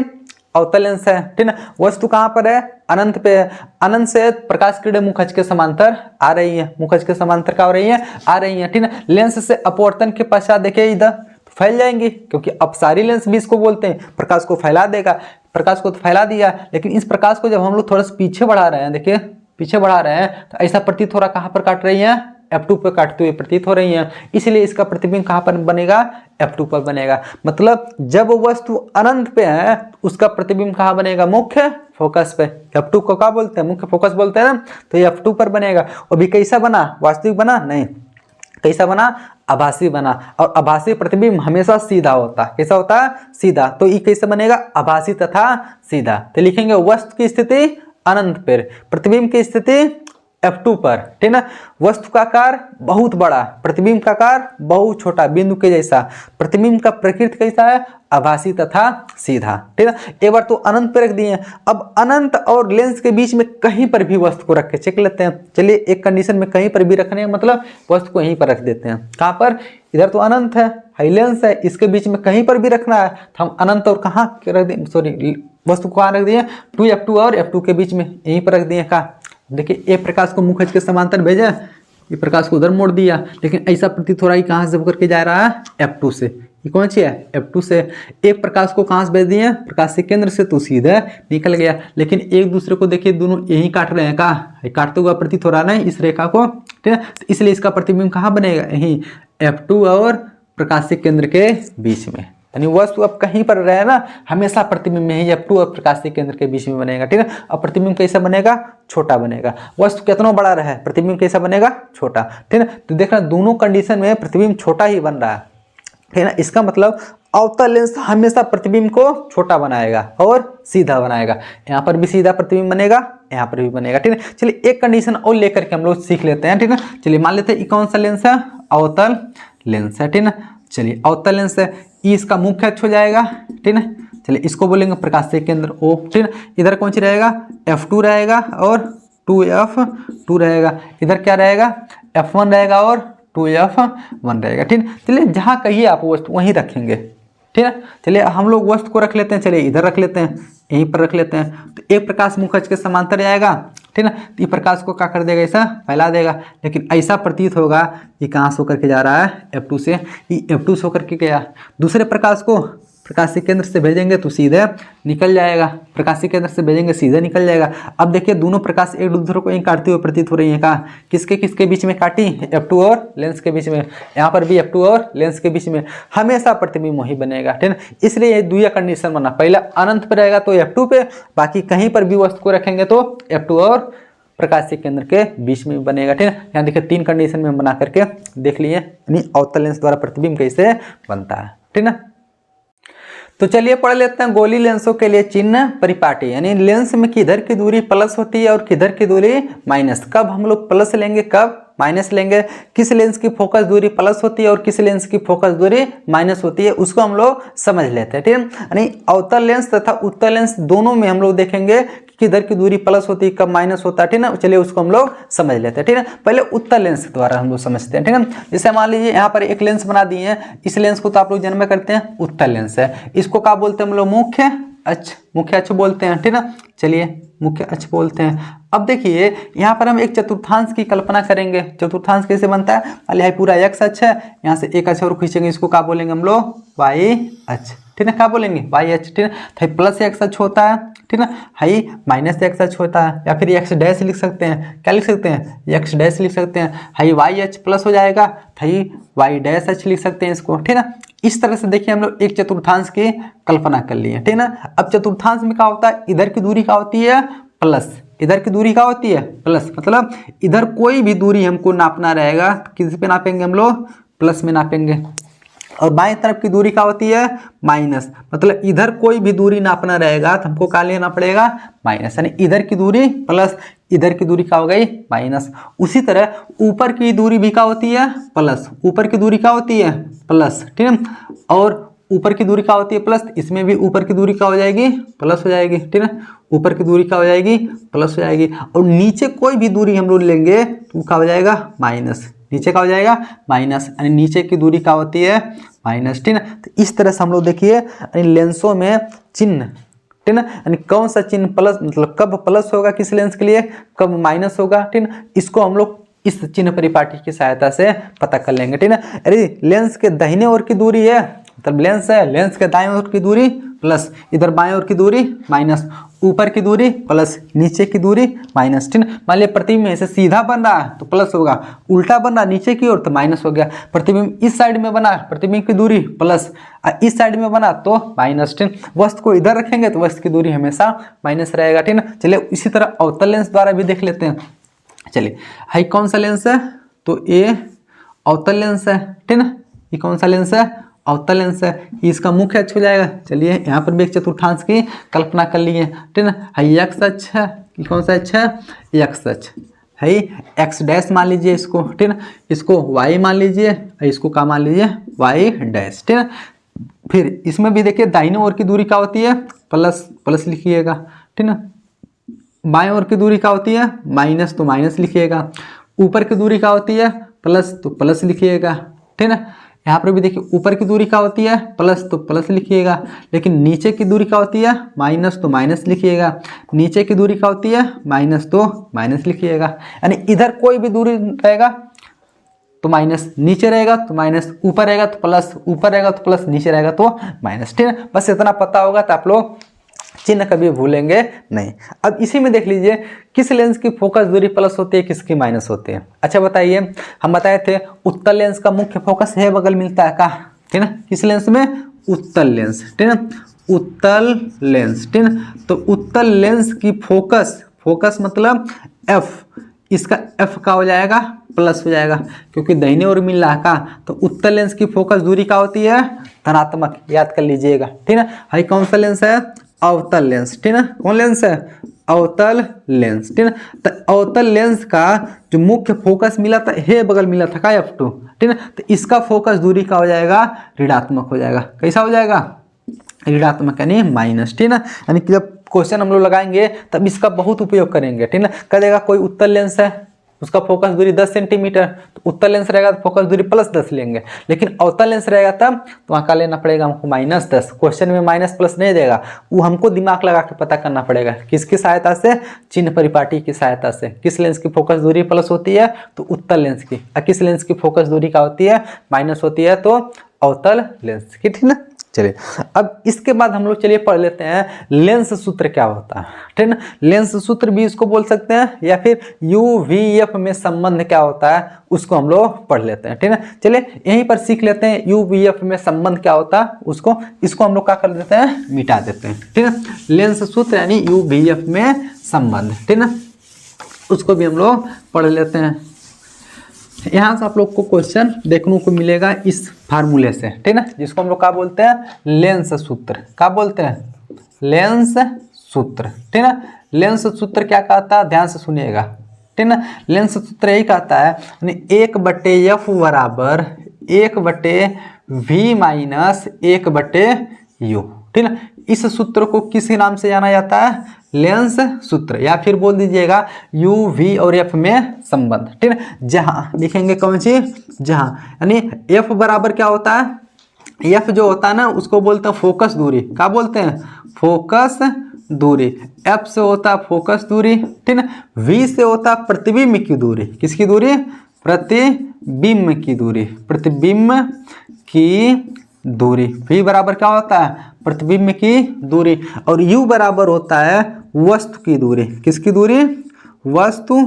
अवतल लेंस है, ठीक है। वस्तु कहाँ पर है, अनंत पे है। अनंत से प्रकाश किरणें मुखज के समांतर आ रही है, मुखज के समांतर क्या हो रही है, आ रही है, ठीक है। लेंस से अपवर्तन के पश्चात देखिए इधर तो फैल जाएंगी, क्योंकि अपसारी लेंस भी इसको बोलते हैं, प्रकाश को फैला देगा। प्रकाश को तो फैला दिया, लेकिन इस प्रकाश को जब हम लोग थोड़ा सा पीछे बढ़ा रहे हैं, देखिए पीछे बढ़ा रहे हैं, तो ऐसा प्रतीत हो रहा कहाँ पर काट रही है, F2 पर काटते हुए प्रतीत हो रही है। इसलिए इसका प्रतिबिंब कहाँ पर बनेगा, F2 पर बनेगा। मतलब जब वस्तु अनंत पे है उसका प्रतिबिंब कहाँ बनेगा, मुख्य फोकस पे। F2 को क्या बोलते हैं, मुख्य फोकस बोलते हैं ना, तो ये F2 पर बनेगा। और भी कैसा बना, वास्तविक बना नहीं, कैसा बना, आभासी बना। और आभासी प्रतिबिंब हमेशा सीधा होता है, कैसा होता है, सीधा। तो ये कैसे बनेगा, आभासी तथा सीधा। तो लिखेंगे वस्तु की स्थिति अनंत पर, प्रतिबिंब की स्थिति F2 पर, ठीक ना। वस्तु का आकार बहुत बड़ा, प्रतिबिंब का आकार बहुत छोटा, बिंदु के जैसा। प्रतिबिंब का प्रकृति कैसा है, आभासी तथा सीधा, ठीक है। एक बार तो अनंत पे रख दिए। अब अनंत और लेंस के बीच में कहीं पर भी वस्तु को रख के चेक लेते हैं। चलिए एक कंडीशन में कहीं पर भी रखने हैं, मतलब वस्तु को यहीं पर रख देते हैं। कहाँ पर, इधर तो अनंत है, हाई लेंस है, इसके बीच में कहीं पर भी रखना है तो हम अनंत और कहाँ रख दें, सॉरी वस्तु को कहाँ रख दिए, 2F2 और F2 के बीच में यहीं पर रख दिए। कहाँ देखिए, एक प्रकाश को मुखज के समांतर भेजा, ये प्रकाश को उधर मोड़ दिया, लेकिन ऐसा प्रतीत हो रहा है कहाँ से होकर के जा रहा है, F2 से। ये कौन सी है, F2 से। एक प्रकाश को कहाँ से भेज दिए, प्रकाश के केंद्र से, तो सीधे निकल गया। लेकिन एक दूसरे को देखिए दोनों यही काट रहे हैं, कहाँ काटते हुआ प्रतीत हो रहा है ना इस रेखा को, ठीक है। तो इसलिए इसका प्रतिबिंब कहाँ बनेगा, यही F2 और प्रकाश के केंद्र के बीच में। यानी वस्तु अब कहीं पर रहे ना, हमेशा प्रतिबिंब में ही F2 और प्रकाश के केंद्र के बीच में बनेगा, ठीक है। अब प्रतिबिंब कैसा बनेगा, छोटा बनेगा। वस्तु कितना बड़ा रहे, प्रतिबिंब कैसा बनेगा, छोटा, ठीक है। तो देखना दोनों कंडीशन में प्रतिबिंब छोटा ही बन रहा है, ठीक है ना। इसका मतलब अवतल लेंस हमेशा प्रतिबिंब को छोटा बनाएगा और सीधा बनाएगा। यहाँ पर भी सीधा प्रतिबिंब बनेगा, यहाँ पर भी बनेगा, ठीक है। चलिए एक कंडीशन और लेकर के हम लोग सीख लेते हैं, ठीक है। चलिए मान लेते हैं कौन सा लेंस है, अवतल लेंस है, ठीक है। चलिए अवतल लेंस है, इसका मुख्य अक्ष हो जाएगा, ठीक है। चलिए इसको बोलेंगे प्रकाशीय केंद्र O, ठीक है। इधर कौन सी रहेगा, F2 रहेगा और 2F2 रहेगा। इधर क्या रहेगा, F1 रहेगा और 2F1 रहेगा, ठीक है। चलिए जहाँ कहिए आप वस्तु वहीं रखेंगे, ठीक है। चलिए हम लोग वस्तु को रख लेते हैं, चलिए इधर रख लेते हैं, यहीं पर रख लेते हैं। तो एक प्रकाश मुखज के समांतर जाएगा, ठीक है। तो ये प्रकाश को क्या कर देगा, ऐसा फैला देगा। लेकिन ऐसा प्रतीत होगा ये कहाँ से होकर के जा रहा है, F2 से। ये F2 से होकर के गया, दूसरे प्रकाश को प्रकाशीय केंद्र से भेजेंगे तो सीधे निकल जाएगा, प्रकाशीय केंद्र से भेजेंगे सीधे निकल जाएगा। अब देखिए दोनों प्रकाश एक दूसरे को काटते हुए प्रतीत हो रही है। कहाँ, किसके किसके बीच में काटी, F2 और लेंस के बीच में। यहाँ पर भी F2 और लेंस के बीच में हमेशा प्रतिबिंब वही बनेगा, ठीक है। इसलिए ये दुइया कंडीशन बना, पहला अनंत पर रहेगा तो F2 पे, बाकी कहीं पर भी वस्तु को रखेंगे तो F2 और प्रकाशीय केंद्र के बीच में बनेगा, ठीक है। यहाँ देखिए तीन कंडीशन में बना करके देख लिए, यानी अवतल लेंस द्वारा प्रतिबिंब कैसे बनता है, ठीक है। तो चलिए पढ़ लेते हैं गोली लेंसों के लिए चिन्ह परिपाटी, यानी लेंस में किधर की दूरी प्लस होती है और किधर की दूरी माइनस। कब हम लोग प्लस लेंगे, कब माइनस लेंगे, किस लेंस की फोकस दूरी प्लस होती है और किस लेंस की फोकस दूरी माइनस होती है, उसको हम लोग समझ लेते हैं, ठीक है। यानी अवतल लेंस तथा उत्तल लेंस दोनों में हम लोग देखेंगे किधर की दूरी प्लस होती है, कब माइनस होता है, ठीक है ना। चलिए उसको हम लोग समझ लेते हैं, ठीक है। पहले उत्तल लेंस के द्वारा हम लोग समझते हैं, ठीक है। जैसे मान लीजिए यहाँ पर एक लेंस बना दिए हैं, इस लेंस को तो आप लोग जन्म करते हैं उत्तल लेंस है। इसको क्या बोलते हैं हम लोग, मुख्य अक्ष, मुख्य अक्ष बोलते हैं, ठीक है। चलिए मुख्य अक्ष बोलते हैं। अब देखिए यहाँ पर हम एक चतुर्थांश की कल्पना करेंगे। चतुर्थांश कैसे बनता है, मान लीजिए पूरा एक्स अक्ष है, यहाँ से एक अक्ष और खींचेंगे, इसको क्या बोलेंगे हम लोग, वाई अक्ष, ठीक है। क्या बोलेंगे, वाई अक्ष, ठीक है। तो प्लस एक्स अक्ष होता है, ठीक है, हाई माइनस एक्स अक्ष होता है, या फिर एक्स डैश लिख सकते हैं। क्या लिख सकते हैं, एक्स डैश लिख सकते हैं। हाई वाई अक्ष प्लस हो जाएगा, हाई वाई डैश अक्ष लिख सकते हैं इसको, ठीक है। इस तरह से देखिए हम लोग एक चतुर्थांश की कल्पना कर लिए, ठीक है ना। अब चतुर्थांश में क्या होता है, इधर की दूरी क्या होती है, प्लस, इधर की दूरी क्या होती है, प्लस। मतलब इधर कोई भी दूरी हमको नापना रहेगा, किस पे नापेंगे हम लोग, प्लस में नापेंगे। और बाएं तरफ की दूरी क्या होती है, माइनस। मतलब इधर कोई भी दूरी नापना रहेगा तो हमको क्या लेना पड़ेगा, माइनस। यानी इधर की दूरी प्लस, इधर की दूरी क्या हो गई, माइनस। उसी तरह ऊपर की दूरी भी क्या होती है, प्लस, ऊपर की दूरी क्या होती है, प्लस, ठीक है। और ऊपर की दूरी क्या होती है, प्लस, इसमें भी ऊपर की दूरी क्या हो जाएगी, प्लस हो जाएगी, ठीक है। ऊपर की दूरी क्या हो जाएगी, प्लस हो जाएगी। और नीचे कोई भी दूरी हम लोग लेंगे तो क्या हो जाएगा, माइनस। नीचे क्या हो जाएगा, माइनस, यानी नीचे की दूरी क्या होती है, माइनस, ठीक है। तो इस तरह से हम लोग देखिए लेंसों में चिन्ह, ठीक ना। यानी कौन सा चिन्ह प्लस, मतलब कब प्लस होगा किस लेंस के लिए, कब माइनस होगा, ठीक ना। इसको हम लोग इस चिन्ह परिपाटी की सहायता से पता कर लेंगे, ठीक ना। अरे लेंस के दाहिने ओर की दूरी है, मतलब लेंस है, लेंस के दाएं ओर की दूरी प्लस, इधर बाएं ओर की दूरी माइनस, ऊपर की दूरी प्लस, नीचे की दूरी माइनस, ठीक ना। मान लिया प्रतिबिंब ऐसे सीधा बन रहा है तो प्लस होगा, उल्टा बन रहा है नीचे की ओर तो माइनस हो गया। प्रतिबिंब इस साइड में बना, प्रतिबिंब की दूरी प्लस, इस साइड में बना तो माइनस, ठीक। वस्तु को इधर रखेंगे तो वस्तु की दूरी हमेशा माइनस रहेगा, ठीक ना। चलिए इसी तरह अवतल लेंस द्वारा भी देख लेते हैं। चलिए हाई कौन सा लेंस है, तो ये अवतल लेंस है, ठीक ना। ये कौन सा लेंस है, अवतल लेंस है, इसका मुख्य अक्ष हो जाएगा। चलिए यहाँ पर भी एक चतुर्थांश की कल्पना कर लिए, ठीक ना। हाई एक्स अक्ष है, ये कौन सा अक्ष है, एक्स अक्ष है, एक्स डैश मान लीजिए इसको, ठीक ना। इसको वाई मान लीजिए, इसको क्या मान लीजिए, वाई डैश, ठीक ना। फिर इसमें भी देखिए दाहिने ओर की दूरी क्या होती है, प्लस, प्लस लिखिएगा, ठीक ना। बाएं ओर की दूरी क्या होती है, माइनस, तो माइनस लिखिएगा। ऊपर की दूरी क्या होती है, प्लस, तो प्लस लिखिएगा, ठीक ना। यहाँ पर भी देखिए ऊपर की दूरी क्या होती है, प्लस, तो प्लस लिखिएगा। लेकिन नीचे की दूरी क्या होती है, माइनस, तो माइनस लिखिएगा। नीचे की दूरी क्या होती है, माइनस, तो माइनस लिखिएगा। यानी इधर कोई भी दूरी रहेगा तो माइनस, नीचे रहेगा तो माइनस, ऊपर रहेगा तो प्लस, ऊपर रहेगा तो प्लस, नीचे रहेगा तो माइनस, ठीक है। बस इतना पता होगा तो आप लोग चिन्ह कभी भूलेंगे नहीं। अब इसी में देख लीजिए किस लेंस की फोकस दूरी प्लस होती है, किसकी माइनस होती है। अच्छा बताइए, हम बताए थे उत्तल लेंस का मुख्य फोकस है बगल मिलता है का, ठीक ना। किस लेंस में, उत्तल लेंस, ठीक ना, उत्तल लेंस, ठीक ना। तो उत्तल लेंस की फोकस, फोकस मतलब एफ, इसका एफ का हो जाएगा प्लस हो जाएगा, क्योंकि दाहिने ओर मिल रहा है का। तो उत्तल लेंस की फोकस दूरी क्या होती है, धनात्मक, याद कर लीजिएगा, ठीक ना। हाई कौन सा लेंस है, अवतल लेंस, ठीक ना। कौन लेंस है, अवतल लेंस, ठीक ना। तो अवतल लेंस का जो मुख्य फोकस मिला था, हे बगल मिला था का F2, ठीक ना। तो इसका फोकस दूरी का हो जाएगा ऋणात्मक हो जाएगा। कैसा हो जाएगा, ऋणात्मक यानी माइनस, ठीक ना। यानी कि जब क्वेश्चन हम लोग लगाएंगे तब इसका बहुत उपयोग करेंगे, ठीक ना। कह देगा कोई उत्तल लेंस है, उसका फोकस दूरी 10 सेंटीमीटर, तो उत्तल लेंस रहेगा तो फोकस दूरी प्लस 10 लेंगे। लेकिन अवतल लेंस रहेगा तब तो वहाँ का लेना पड़ेगा हमको -10। क्वेश्चन में माइनस प्लस नहीं देगा, वो हमको दिमाग लगा के पता करना पड़ेगा। किसकी सहायता से, चिन्ह परिपाटी की सहायता से। किस लेंस की फोकस दूरी प्लस होती है, तो उत्तल लेंस की। और किस लेंस की फोकस दूरी क्या होती है, माइनस होती है, तो अवतल लेंस की, ठीक ना। चलिए अब इसके बाद हम लोग चलिए पढ़ लेते हैं लेंस सूत्र क्या होता है, ठीक ना। लेंस सूत्र भी इसको बोल सकते हैं, या फिर UVF में संबंध क्या होता है उसको हम लोग पढ़ लेते हैं, ठीक ना। चलिए यहीं पर सीख लेते हैं UVF में संबंध क्या होता है उसको, इसको हम लोग क्या कर देते हैं, मिटा देते हैं, ठीक ना। लेंस सूत्र यानी UVF में संबंध, ठीक ना, उसको भी हम लोग पढ़ लेते हैं। यहाँ से आप लोग को क्वेश्चन देखने को मिलेगा इस फार्मूले से, ठीक ना, जिसको हम लोग क्या बोलते हैं, लेंस सूत्र। क्या बोलते हैं, लेंस सूत्र, ठीक ना। लेंस सूत्र क्या कहता है, ध्यान से सुनिएगा, ठीक ना। लेंस सूत्र यही कहता है 1/f बराबर 1/v माइनस 1/u, ठीक ना। इस सूत्र को किस नाम से जाना जाता है, लेंस सूत्र, या फिर बोल दीजिएगा UV और F में संबंध, ठीक है। जहाँ लिखेंगे कौन सी, जहाँ, यानी F बराबर क्या होता है, F जो होता है ना उसको बोलते हैं फोकस दूरी। क्या बोलते हैं, फोकस दूरी। F से होता है फोकस दूरी, ठीक है। V से होता है प्रतिबिंब की दूरी। किसकी दूरी, प्रतिबिंब की दूरी, प्रतिबिंब की दूरी। V बराबर क्या होता है, प्रतिबिंब की दूरी। और U बराबर होता है वस्तु की दूरी। किसकी दूरी, वस्तु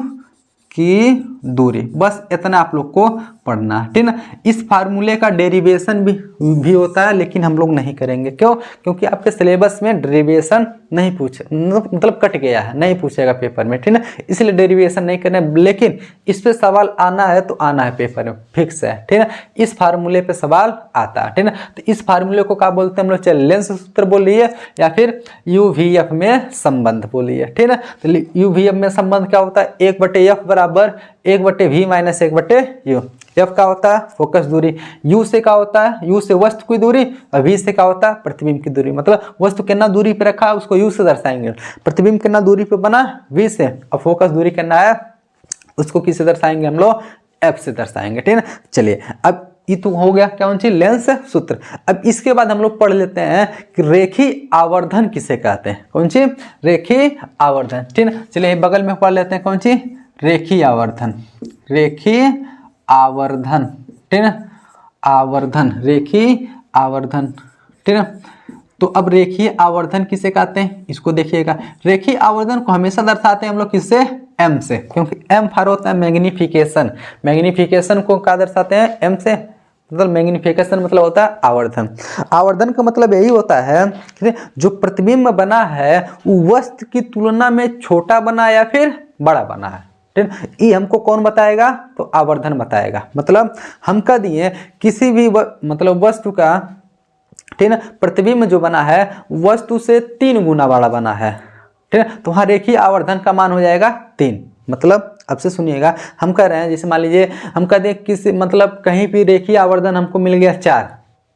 की दूरी। बस इतना आप लोग को पढ़ना है, ठीक ना। इस फार्मूले का डेरिवेशन भी होता है, लेकिन हम लोग नहीं करेंगे। क्यों, क्योंकि आपके सिलेबस में डेरिवेशन नहीं पूछे, मतलब कट गया है, नहीं पूछेगा पेपर में, ठीक ना। इसलिए डेरिवेशन नहीं करना, लेकिन इस पे सवाल आना है तो आना है पेपर में, फिक्स है, ठीक ना। इस फार्मूले पे सवाल आता है, ठीक ना। तो इस फार्मूले को क्या बोलते हैं हम लोग, चल लेंस सूत्र बोलिए या फिर UVF में संबंध बोलिए, ठीक ना। तो UVF में संबंध क्या होता है, 1/f बराबर 1/v माइनस 1/u। F का होता है फोकस दूरी, U से क्या होता है, U से वस्तु की दूरी, और V से क्या होता है, प्रतिबिंब की दूरी। मतलब वस्तु कितना दूरी पे रखा है उसको U से दर्शाएंगे, प्रतिबिंब कितना दूरी पे बना V से, और फोकस दूरी कितना है उसको किससे दर्शाएंगे हम लोग, F से दर्शाएंगे, ठीक है ना। चलिए अब ये तो हो गया कौन सी लेंस सूत्र। अब इसके बाद हम लोग पढ़ लेते हैं कि रेखीय आवर्धन किसे कहते हैं। कौन सी रेखीय आवर्धन, ठीक है। चलिए बगल में पढ़ लेते हैं कौन सी रेखीय आवर्धन, रेखीय आवर्धन, ठीक है। आवर्धन, रेखीय आवर्धन, ठीक है। तो अब रेखीय आवर्धन किसे कहते हैं इसको देखिएगा। रेखीय आवर्धन को हमेशा दर्शाते हैं हम लोग किससे, एम से, क्योंकि एम फॉर होता है मैग्निफिकेशन। मैग्निफिकेशन को क्या दर्शाते हैं, एम से, मतलब मैग्निफिकेशन मतलब होता है आवर्धन। आवर्धन का मतलब यही होता है कि जो प्रतिबिंब बना है वो वस्तु की तुलना में छोटा बना या फिर बड़ा बना है, ठीक है। ये हमको कौन बताएगा, तो आवर्धन बताएगा। मतलब हम कह दिए किसी भी मतलब वस्तु का, ठीक है, प्रतिबिंब जो बना है वस्तु से 3 गुना बड़ा बना है, ठीक है। तो वहाँ रेखीय आवर्धन का मान हो जाएगा 3। मतलब अब से सुनिएगा, हम कह रहे हैं जैसे मान लीजिए हम कह दें किसी मतलब कहीं भी रेखीय आवर्धन हमको मिल गया 4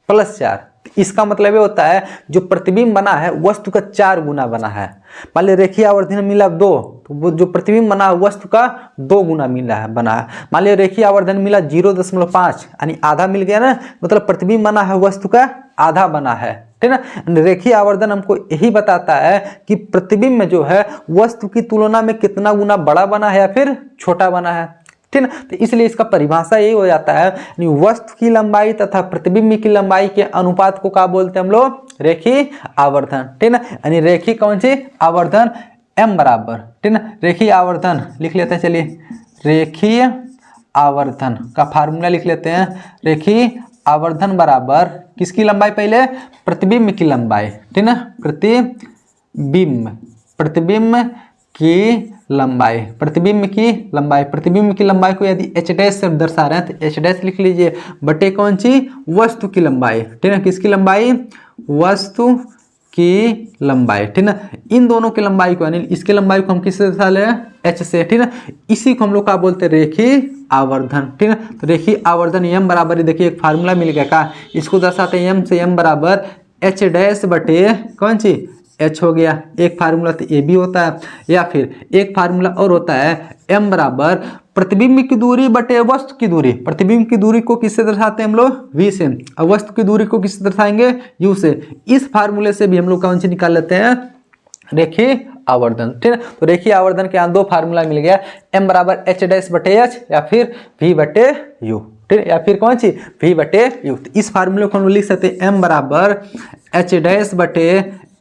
+ 4, इसका मतलब ये होता है जो प्रतिबिंब बना है वस्तु का 4 गुना बना है। मान लीजिए रेखीय आवर्धन मिला 2, तो वो जो प्रतिबिंब बना है वस्तु का 2 गुना मिला है बना है। मान लीजिए रेखीय आवर्धन मिला 0.5 यानी आधा मिल गया ना, मतलब प्रतिबिंब बना है वस्तु का आधा बना है, ठीक है। रेखीय आवर्धन हमको यही बताता है कि प्रतिबिंब जो है वस्तु की तुलना में कितना गुना बड़ा बना है या फिर छोटा बना है, ठीक है। तो इसलिए इसका परिभाषा यही हो जाता है, वस्तु की लंबाई तथा प्रतिबिंब की लंबाई के अनुपात को क्या बोलते हैं हम लोग, रेखीय आवर्धन, ठीक है। यानी रेखीय कौन सी आवर्धन, m बराबर, ठीक है। रेखीय आवर्धन लिख लेते हैं, चलिए रेखीय आवर्धन का फार्मूला लिख लेते हैं। रेखीय आवर्धन बराबर किसकी लंबाई, पहले प्रतिबिंब की लंबाई, ठीक है। प्रतिबिंब की लंबाई, प्रतिबिंब की लंबाई, प्रतिबिंब की लंबाई को यदि h' से दर्शा रहे हैं तो h' लिख लीजिए बटे कौन सी, वस्तु की लंबाई, ठीक है। किसकी लंबाई, वस्तु की लंबाई, ठीक है। इन दोनों की लंबाई को यानी इसके लंबाई को हम किससे दर्शा ले, h से, ठीक है। इसी को हम लोग क्या बोलते हैं, रेखीय आवर्धन, ठीक है। तो रेखीय आवर्धन m बराबर, देखिए एक फार्मूला मिल गया का, इसको दर्शाते हैं m से, m बराबर h' बटे कौन सी, h हो गया। एक फार्मूला तो ये भी होता है, या फिर एक फार्मूला और होता है m बराबर प्रतिबिंब की दूरी बटे वस्तु की दूरी। प्रतिबिंब की दूरी को किससे दर्शाते हैं हम लोग, v से, और वस्तु की दूरी को किससे दर्शाएंगे, u से। इस फार्मूले से भी हम लोग कौन सी निकाल लेते हैं, रेखीय आवर्धन, ठीक है। तो रेखीय आवर्धन के यहाँ 2 फार्मूला मिल गया, m बराबर h' बटे h या फिर v बटे u, ठीक है, या फिर कौन सी, v बटे u। तो इस फार्मूले को हम लिख सकते हैं m बराबर h' बटे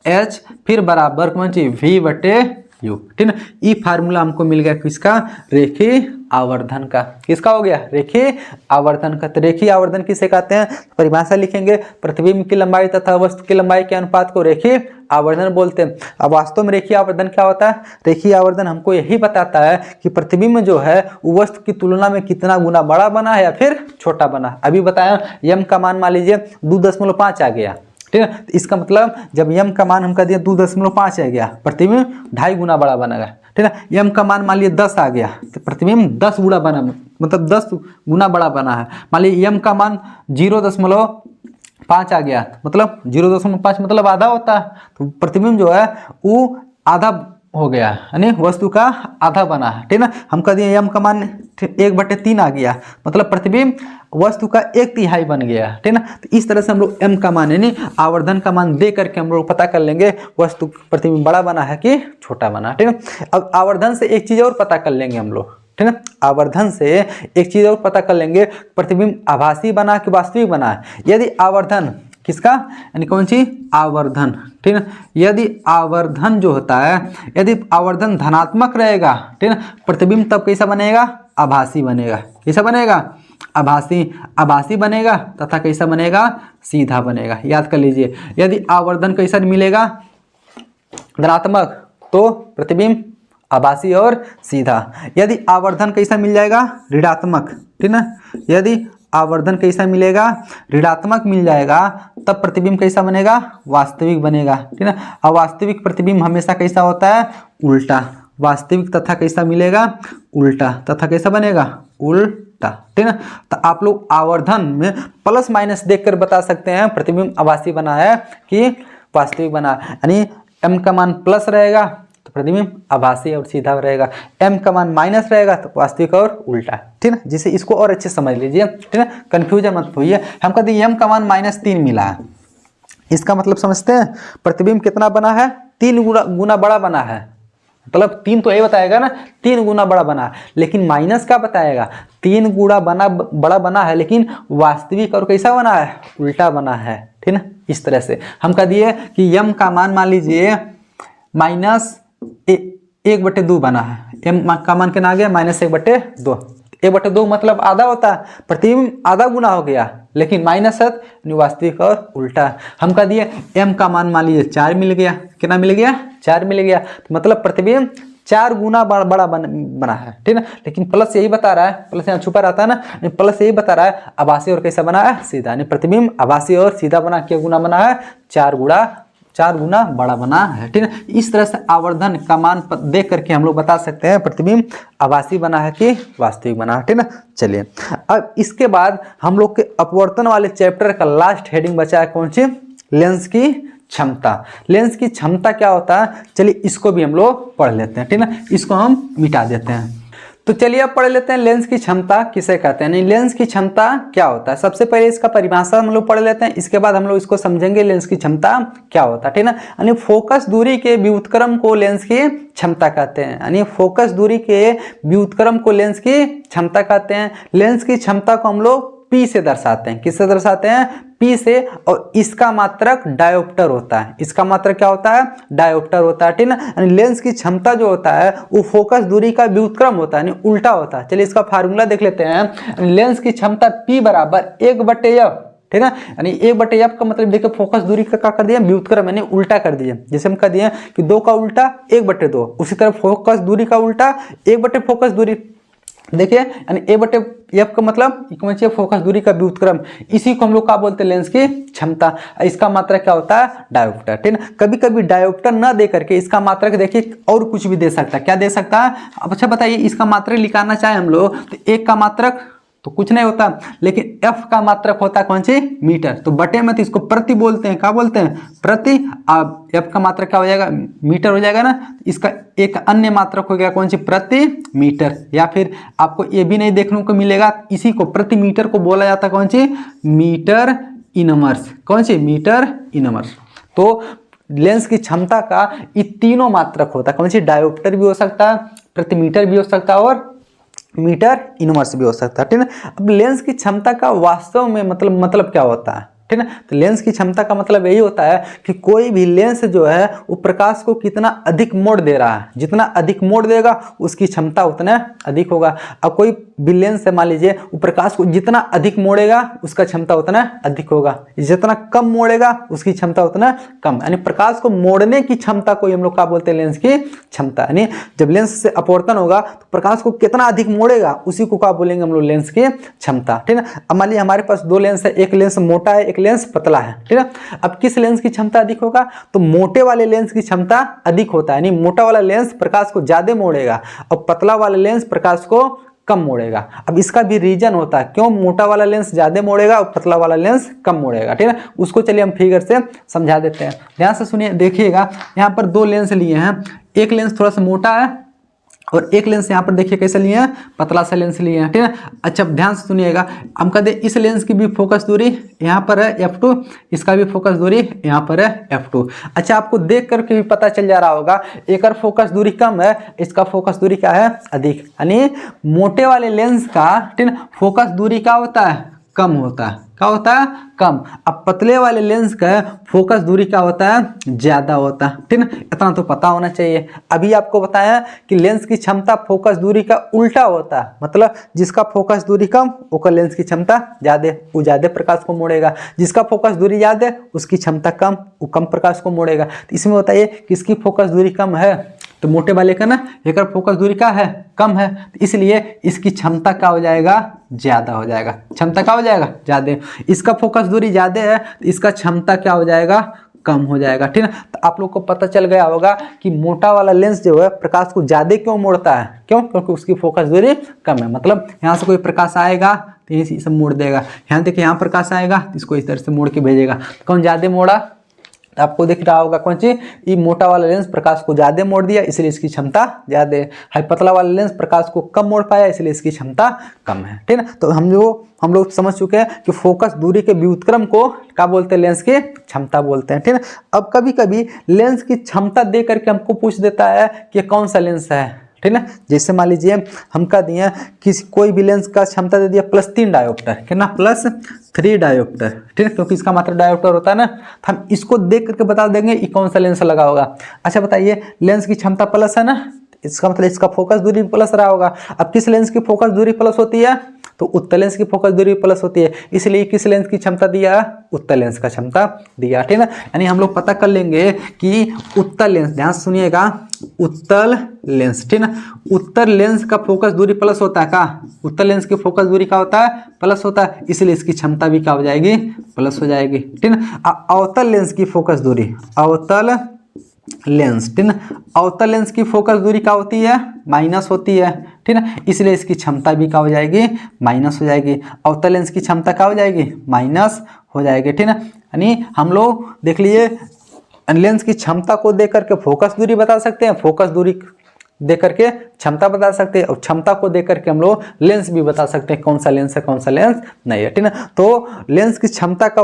h फिर बराबर कौन सी, v बटे u, ठीक है। ये फार्मूला हमको मिल गया किसका, रेखीय आवर्धन का। किसका हो गया, रेखीय आवर्धन का। तो रेखीय आवर्धन किसे कहते हैं, परिभाषा लिखेंगे, प्रतिबिंब की लंबाई तथा वस्तु की लंबाई के अनुपात को रेखीय आवर्धन बोलते हैं। अब वास्तव में रेखीय आवर्धन क्या होता है, रेखीय आवर्धन हमको यही बताता है कि प्रतिबिंब जो है वस्तु की तुलना में कितना गुना बड़ा बना है या फिर छोटा बना। अभी बताया m का मान मान लीजिए 2.5 आ गया, ठीक है। तो इसका मतलब जब m का मान हम कह दिए 2.5 आ गया, प्रतिबिंब 2.5 गुना बड़ा बनेगा, ठीक है। m का मान लिए 10 आ गया तो प्रतिबिंब 10 गुना बना, मतलब 10 गुना बड़ा बना है। मान लीजिए m का मान 0.5 आ गया, मतलब 0.5 मतलब आधा होता है, तो प्रतिबिंब जो है वो आधा हो गया, यानी वस्तु का आधा बना है, ठीक है। हम कह दिए m का मान 1/3 आ गया, मतलब प्रतिबिंब वस्तु का 1/3 बन गया, ठीक है ना। तो इस तरह से हम लोग m का मान यानी आवर्धन का मान दे करके हम लोग पता कर लेंगे वस्तु प्रतिबिंब बड़ा बना है कि छोटा बना, ठीक है। अब आवर्धन से एक चीज और पता कर लेंगे हम लोग, ठीक है। आवर्धन से एक चीज और पता कर लेंगे, प्रतिबिंब आभासी बना कि वास्तविक बना है। यदि आवर्धन किसका, यानी कौन सी, आवर्धन, ठीक है। यदि आवर्धन जो होता है, यदि आवर्धन धनात्मक रहेगा, ठीक है, प्रतिबिंब तब कैसा बनेगा, आभासी बनेगा। कैसा बनेगा, आभासी बनेगा तथा कैसा बनेगा, सीधा बनेगा। याद कर लीजिए, यदि आवर्धन कैसा मिलेगा, धनात्मक, तो प्रतिबिंब आभासी और सीधा। यदि आवर्धन कैसा मिल जाएगा, ऋणात्मक, ठीक है। यदि आवर्धन कैसा मिलेगा, ऋणात्मक मिल जाएगा, तब प्रतिबिंब कैसा बनेगा, वास्तविक बनेगा, ठीक है। अवास्तविक प्रतिबिंब हमेशा कैसा होता है, उल्टा। वास्तविक तथा कैसा मिलेगा, उल्टा, तथा कैसा बनेगा, उल्टा, ठीक है। तो आप लोग आवर्धन में प्लस माइनस देखकर बता सकते हैं प्रतिबिंब आभासी बना है कि वास्तविक बना है। यानी m का मान प्लस रहेगा तो प्रतिबिंब आभासी और सीधा रहेगा। m का मान माइनस रहेगा तो वास्तविक और उल्टा, ठीक है। जिसे इसको और अच्छे समझ लीजिए, ठीक है, कंफ्यूजन मत होइए। हम कहते हैं m का मान -3 मिला है, इसका मतलब समझते हैं प्रतिबिंब कितना बना है, 3 गुना बड़ा बना है। मतलब 3 तो यही बताएगा ना, 3 गुना बड़ा बना है, लेकिन माइनस क्या बताएगा, 3 गुना बड़ा बना है, लेकिन वास्तविक और कैसा बना है, उल्टा बना है, ठीक है। इस तरह से हम कह दिए कि m का मान लीजिए -1/2 बना है। m का मान कितना आ गया, -1/2। 1/2 मतलब आधा होता है, प्रतिबिंब आधा गुना हो गया, लेकिन माइनस है वास्तविक और उल्टा। हम कह दिए m का मान लीजिए 4 मिल गया, कितना मिल गया, 4 मिल गया, तो मतलब प्रतिबिंब 4 गुना बड़ा बना है, ठीक है। लेकिन प्लस यही बता रहा है, प्लस यहाँ छुपा रहता है ना, प्लस यही बता रहा है आभासी और कैसा बना है, सीधा। यानी प्रतिबिंब आभासी और सीधा बना, क्या गुना बना है, 4 गुना बड़ा बना है, ठीक है। इस तरह से आवर्धन का मान देख करके हम लोग बता सकते हैं प्रतिबिंब आभासी बना है कि वास्तविक बना है, ठीक है। चलिए अब इसके बाद हम लोग के अपवर्तन वाले चैप्टर का लास्ट हेडिंग बचा है, कौन सी, लेंस की क्षमता। लेंस की क्षमता क्या होता है, चलिए इसको भी हम लोग पढ़ लेते हैं, ठीक है। इसको हम मिटा देते हैं। तो चलिए अब पढ़ लेते हैं लेंस की क्षमता किसे कहते हैं, नहीं लेंस की क्षमता क्या होता है। सबसे पहले इसका परिभाषा हम लोग पढ़ लेते हैं, इसके बाद हम लोग इसको समझेंगे लेंस की क्षमता क्या होता है, ठीक है ना। यानी फोकस दूरी के व्युत्क्रम को लेंस की क्षमता कहते हैं। यानी फोकस दूरी के व्युत्क्रम को लेंस की क्षमता कहते हैं। लेंस की क्षमता को हम लोग P से दर्शाते हैं। किससे दर्शाते हैं, P से। और इसका मात्रक डायोप्टर होता है। इसका मात्रक क्या होता है, डायोप्टर होता है, ठीक है। यानी लेंस की क्षमता जो होता है वो फोकस दूरी का व्युत्क्रम होता है, यानी उल्टा होता है। चलिए इसका फार्मूला देख लेते हैं। लेंस की क्षमता P बराबर 1/f, ठीक है। यानी 1/f का मतलब देखिए फोकस दूरी का क्या कर दिया, व्युत्क्रम, यानी उल्टा कर दिए। जैसे हम कह दिए कि 2 का उल्टा 1/2, उसी तरह फोकस दूरी का उल्टा 1/, फोकस दूरी देखिए, यानी a/f का मतलब फोकस दूरी का व्युत्क्रम, इसी को हम लोग क्या बोलते हैं, लेंस की क्षमता। इसका मात्रक क्या होता है, डायोप्टर, ठीक है। कभी कभी डायोप्टर ना दे करके इसका मात्रक देखिए और कुछ भी दे सकता है। क्या दे सकता है, अब अच्छा बताइए, इसका मात्रक निकालना चाहे हम लोग तो 1 का मात्रक तो कुछ नहीं होता, लेकिन f का मात्रक होता है कौन सी, मीटर। तो बटे में तो इसको प्रति बोलते हैं, क्या बोलते हैं, प्रति। अब f का मात्रक क्या हो जाएगा, मीटर हो जाएगा ना। इसका एक अन्य मात्रक हो गया कौन सी, प्रति मीटर। या फिर आपको ये भी नहीं देखने को मिलेगा, इसी को प्रति मीटर को बोला जाता है कौन सी, मीटर इनवर्स। कौन सी, मीटर इनवर्स। तो लेंस की क्षमता का ये तीनों मात्रक होता है, कौन सी, डायोप्टर भी हो सकता है, प्रति मीटर भी हो सकता है, और मीटर इनवर्स भी हो सकता है, ठीक है। अब लेंस की क्षमता का वास्तव में मतलब क्या होता है, ठीक है। तो लेंस की क्षमता का मतलब यही होता है कि कोई भी लेंस जो है वो प्रकाश को कितना अधिक मोड़ दे रहा है, जितना अधिक मोड़ देगा उसकी क्षमता उतना अधिक होगा। अब कोई भी लेंस है, मान लीजिए वो प्रकाश को जितना अधिक मोड़ेगा उसका क्षमता उतना अधिक होगा, जितना कम मोड़ेगा उसकी क्षमता उतना कम। यानी प्रकाश को मोड़ने की क्षमता को हम लोग क्या बोलते हैं, लेंस की क्षमता। यानी जब लेंस से अपवर्तन होगा तो प्रकाश को कितना अधिक मोड़ेगा उसी को क्या बोलेंगे हम लोग, लेंस की क्षमता, ठीक है। अब मान लीजिए हमारे पास 2 लेंस है, एक लेंस मोटा है, एक लेंस पतला है, ठीक है। अब किस लेंस की क्षमता अधिक होगा, तो मोटे वाले लेंस की क्षमता अधिक होता है। यानी मोटा वाला लेंस प्रकाश को ज्यादा मोड़ेगा और पतला वाला लेंस प्रकाश को कम मोड़ेगा। अब इसका भी रीजन होता है, क्यों मोटा वाला लेंस ज्यादा मोड़ेगा और पतला वाला लेंस कम मोड़ेगा, ठीक है। उसको चलिए हम फिगर से समझा देते हैं। ध्यान से सुनिए, देखिएगा यहाँ पर 2 लेंस लिए हैं, एक लेंस थोड़ा सा मोटा है और एक लेंस यहाँ पर देखिए कैसे लिए हैं, पतला सा लेंस लिए हैं, ठीक है। अच्छा ध्यान से सुनिएगा, हम कहते हैं इस लेंस की भी फोकस दूरी यहाँ पर है f2, इसका भी फोकस दूरी यहाँ पर है f2। अच्छा आपको देख करके भी पता चल जा रहा होगा, एक फोकस दूरी कम है, इसका फोकस दूरी क्या है, अधिक। यानी मोटे वाले लेंस का, ठीक है, फोकस दूरी क्या होता है, कम होता है। क्या होता है, कम। अब पतले वाले लेंस का फोकस दूरी क्या होता है, ज्यादा होता है, ठीक है। इतना तो पता होना चाहिए। अभी आपको बताया कि लेंस की क्षमता फोकस दूरी का उल्टा होता है, मतलब जिसका फोकस दूरी कम उसका लेंस की क्षमता ज्यादा, वो ज्यादा प्रकाश को मोड़ेगा। जिसका फोकस दूरी ज्यादा उसकी क्षमता कम, वो कम प्रकाश को मोड़ेगा। तो इसमें होता है किसकी फोकस दूरी कम है, तो मोटे वाले का ना एक फोकस दूरी का है, कम है, तो इसलिए इसकी क्षमता क्या हो जाएगा, ज्यादा हो जाएगा। क्षमता क्या हो जाएगा, ज्यादा। इसका फोकस दूरी ज्यादा है तो इसका क्षमता क्या हो जाएगा, कम हो जाएगा, ठीक है। तो आप लोग को पता चल गया होगा कि मोटा वाला लेंस जो है प्रकाश को ज्यादा क्यों मोड़ता है, क्यों, क्योंकि उसकी फोकस दूरी कम है। मतलब यहाँ से कोई प्रकाश आएगा तो ये सब मोड़ देगा, यहाँ देखिए यहाँ प्रकाश आएगा तो इसको इस तरह से मोड़ के भेजेगा। कौन ज्यादा मोड़ा, आपको दिख रहा होगा कौन चीज, ये मोटा वाला लेंस प्रकाश को ज्यादा मोड़ दिया इसलिए इसकी क्षमता ज्यादा है, पतला वाला लेंस प्रकाश को कम मोड़ पाया इसलिए इसकी क्षमता कम है। ठीक है, तो हम लोग समझ चुके हैं कि फोकस दूरी के व्युत्क्रम को क्या बोलते हैं, लेंस की क्षमता बोलते हैं। ठीक है, अब कभी कभी लेंस की क्षमता दे करके हमको पूछ देता है कि कौन सा लेंस है। ठीक है, जैसे मान लीजिए हम कह दिए कि कोई भी लेंस का क्षमता दे दिया +3 डायोप्टर, कितना, +3 डायोप्टर। ठीक है, क्योंकि इसका मात्र डायोप्टर होता है ना, तो हम इसको देख करके बता देंगे कि कौन सा लेंस लगा होगा। अच्छा बताइए, लेंस की क्षमता प्लस है ना, इसका मतलब इसका फोकस दूरी प्लस रहा होगा। अब किस लेंस की फोकस दूरी प्लस होती है, तो उत्तल लेंस की फोकस दूरी प्लस होती है, इसलिए किस लेंस की क्षमता दिया, उत्तल लेंस का क्षमता दिया। ठीक है, यानी हम लोग पता कर लेंगे कि उत्तल लेंस, ध्यान सुनिएगा, उत्तल लेंस, ठीक है, उत्तल लेंस का फोकस दूरी प्लस होता है का, उत्तल लेंस की फोकस दूरी क्या होता है, प्लस होता है, इसलिए इसकी क्षमता भी क्या हो जाएगी, प्लस हो जाएगी। ठीक है, अवतल लेंस की फोकस दूरी, अवतल लेंस, ठीक है, अवतल लेंस की फोकस दूरी क्या होती है, माइनस होती है। ठीक है, इसलिए इसकी क्षमता भी क्या हो जाएगी, माइनस हो जाएगी। अवतल लेंस की क्षमता क्या हो जाएगी, माइनस हो जाएगी। ठीक है, यानी हम लोग देख लीजिए लेंस की क्षमता को देख करके फोकस दूरी बता सकते हैं, फोकस दूरी देख करके क्षमता बता सकते हैं, और क्षमता को देख करके हम लोग लेंस भी बता सकते हैं कौन सा लेंस है कौन सा लेंस नहीं है। ठीक है, तो लेंस की क्षमता का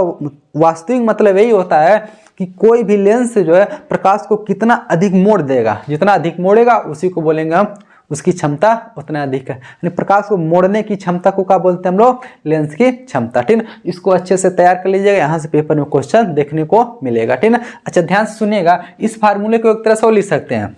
वास्तविक मतलब यही होता है कि कोई भी लेंस जो है प्रकाश को कितना अधिक मोड़ देगा, जितना अधिक मोड़ेगा उसी को बोलेंगे हम, उसकी क्षमता उतना अधिक है। यानी प्रकाश को मोड़ने की क्षमता को क्या बोलते हैं हम लोग, लेंस की क्षमता। ठीक है, इसको अच्छे से तैयार कर लीजिएगा, यहाँ से पेपर में क्वेश्चन देखने को मिलेगा। ठीक है, अच्छा ध्यान से सुनिएगा, इस फार्मूले को एक तरह से लिख सकते हैं।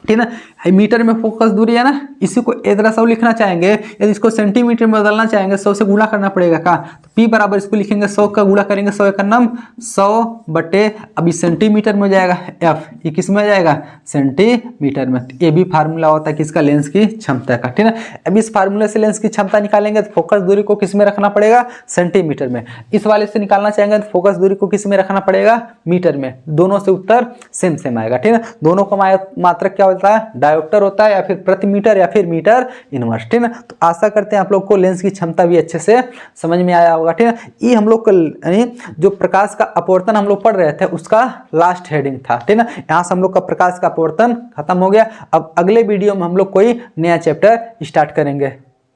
ठीक है, मीटर में फोकस दूरी है ना, इसी को एक तरह से लिखना चाहेंगे, यदि इसको सेंटीमीटर में बदलना चाहेंगे 100 से गुणा करना पड़ेगा का, तो P बराबर इसको लिखेंगे 100 का गुणा करेंगे 100 का नाम 100 बटे, अभी सेंटीमीटर में हो जाएगा F, ये किस में आ जाएगा, सेंटीमीटर में। ये भी फार्मूला होता है किसका, लेंस की क्षमता का। ठीक है, अब इस फार्मूले से लेंस की क्षमता निकालेंगे तो फोकस दूरी को किस में रखना पड़ेगा, सेंटीमीटर में। इस वाले से निकालना चाहेंगे तो फोकस दूरी को किस में रखना पड़ेगा, मीटर में। दोनों से उत्तर सेम सेम आएगा। ठीक है, दोनों का मात्रक क्या होता है, डायोप्टर होता है, या फिर प्रति मीटर या फिर मीटर इनवर्स। ठीक है, तो आशा करते हैं आप लोग को लेंस की क्षमता भी अच्छे से समझ में आया होगा। ठीक है, ये हम लोग यानी जो प्रकाश का अपवर्तन हम लोग पढ़ रहे थे उसका लास्ट हेडिंग था। ठीक है, यहाँ से हम लोग का प्रकाश का अपवर्तन खत्म हो गया। अब अगले वीडियो में हम लोग कोई नया चैप्टर स्टार्ट करेंगे।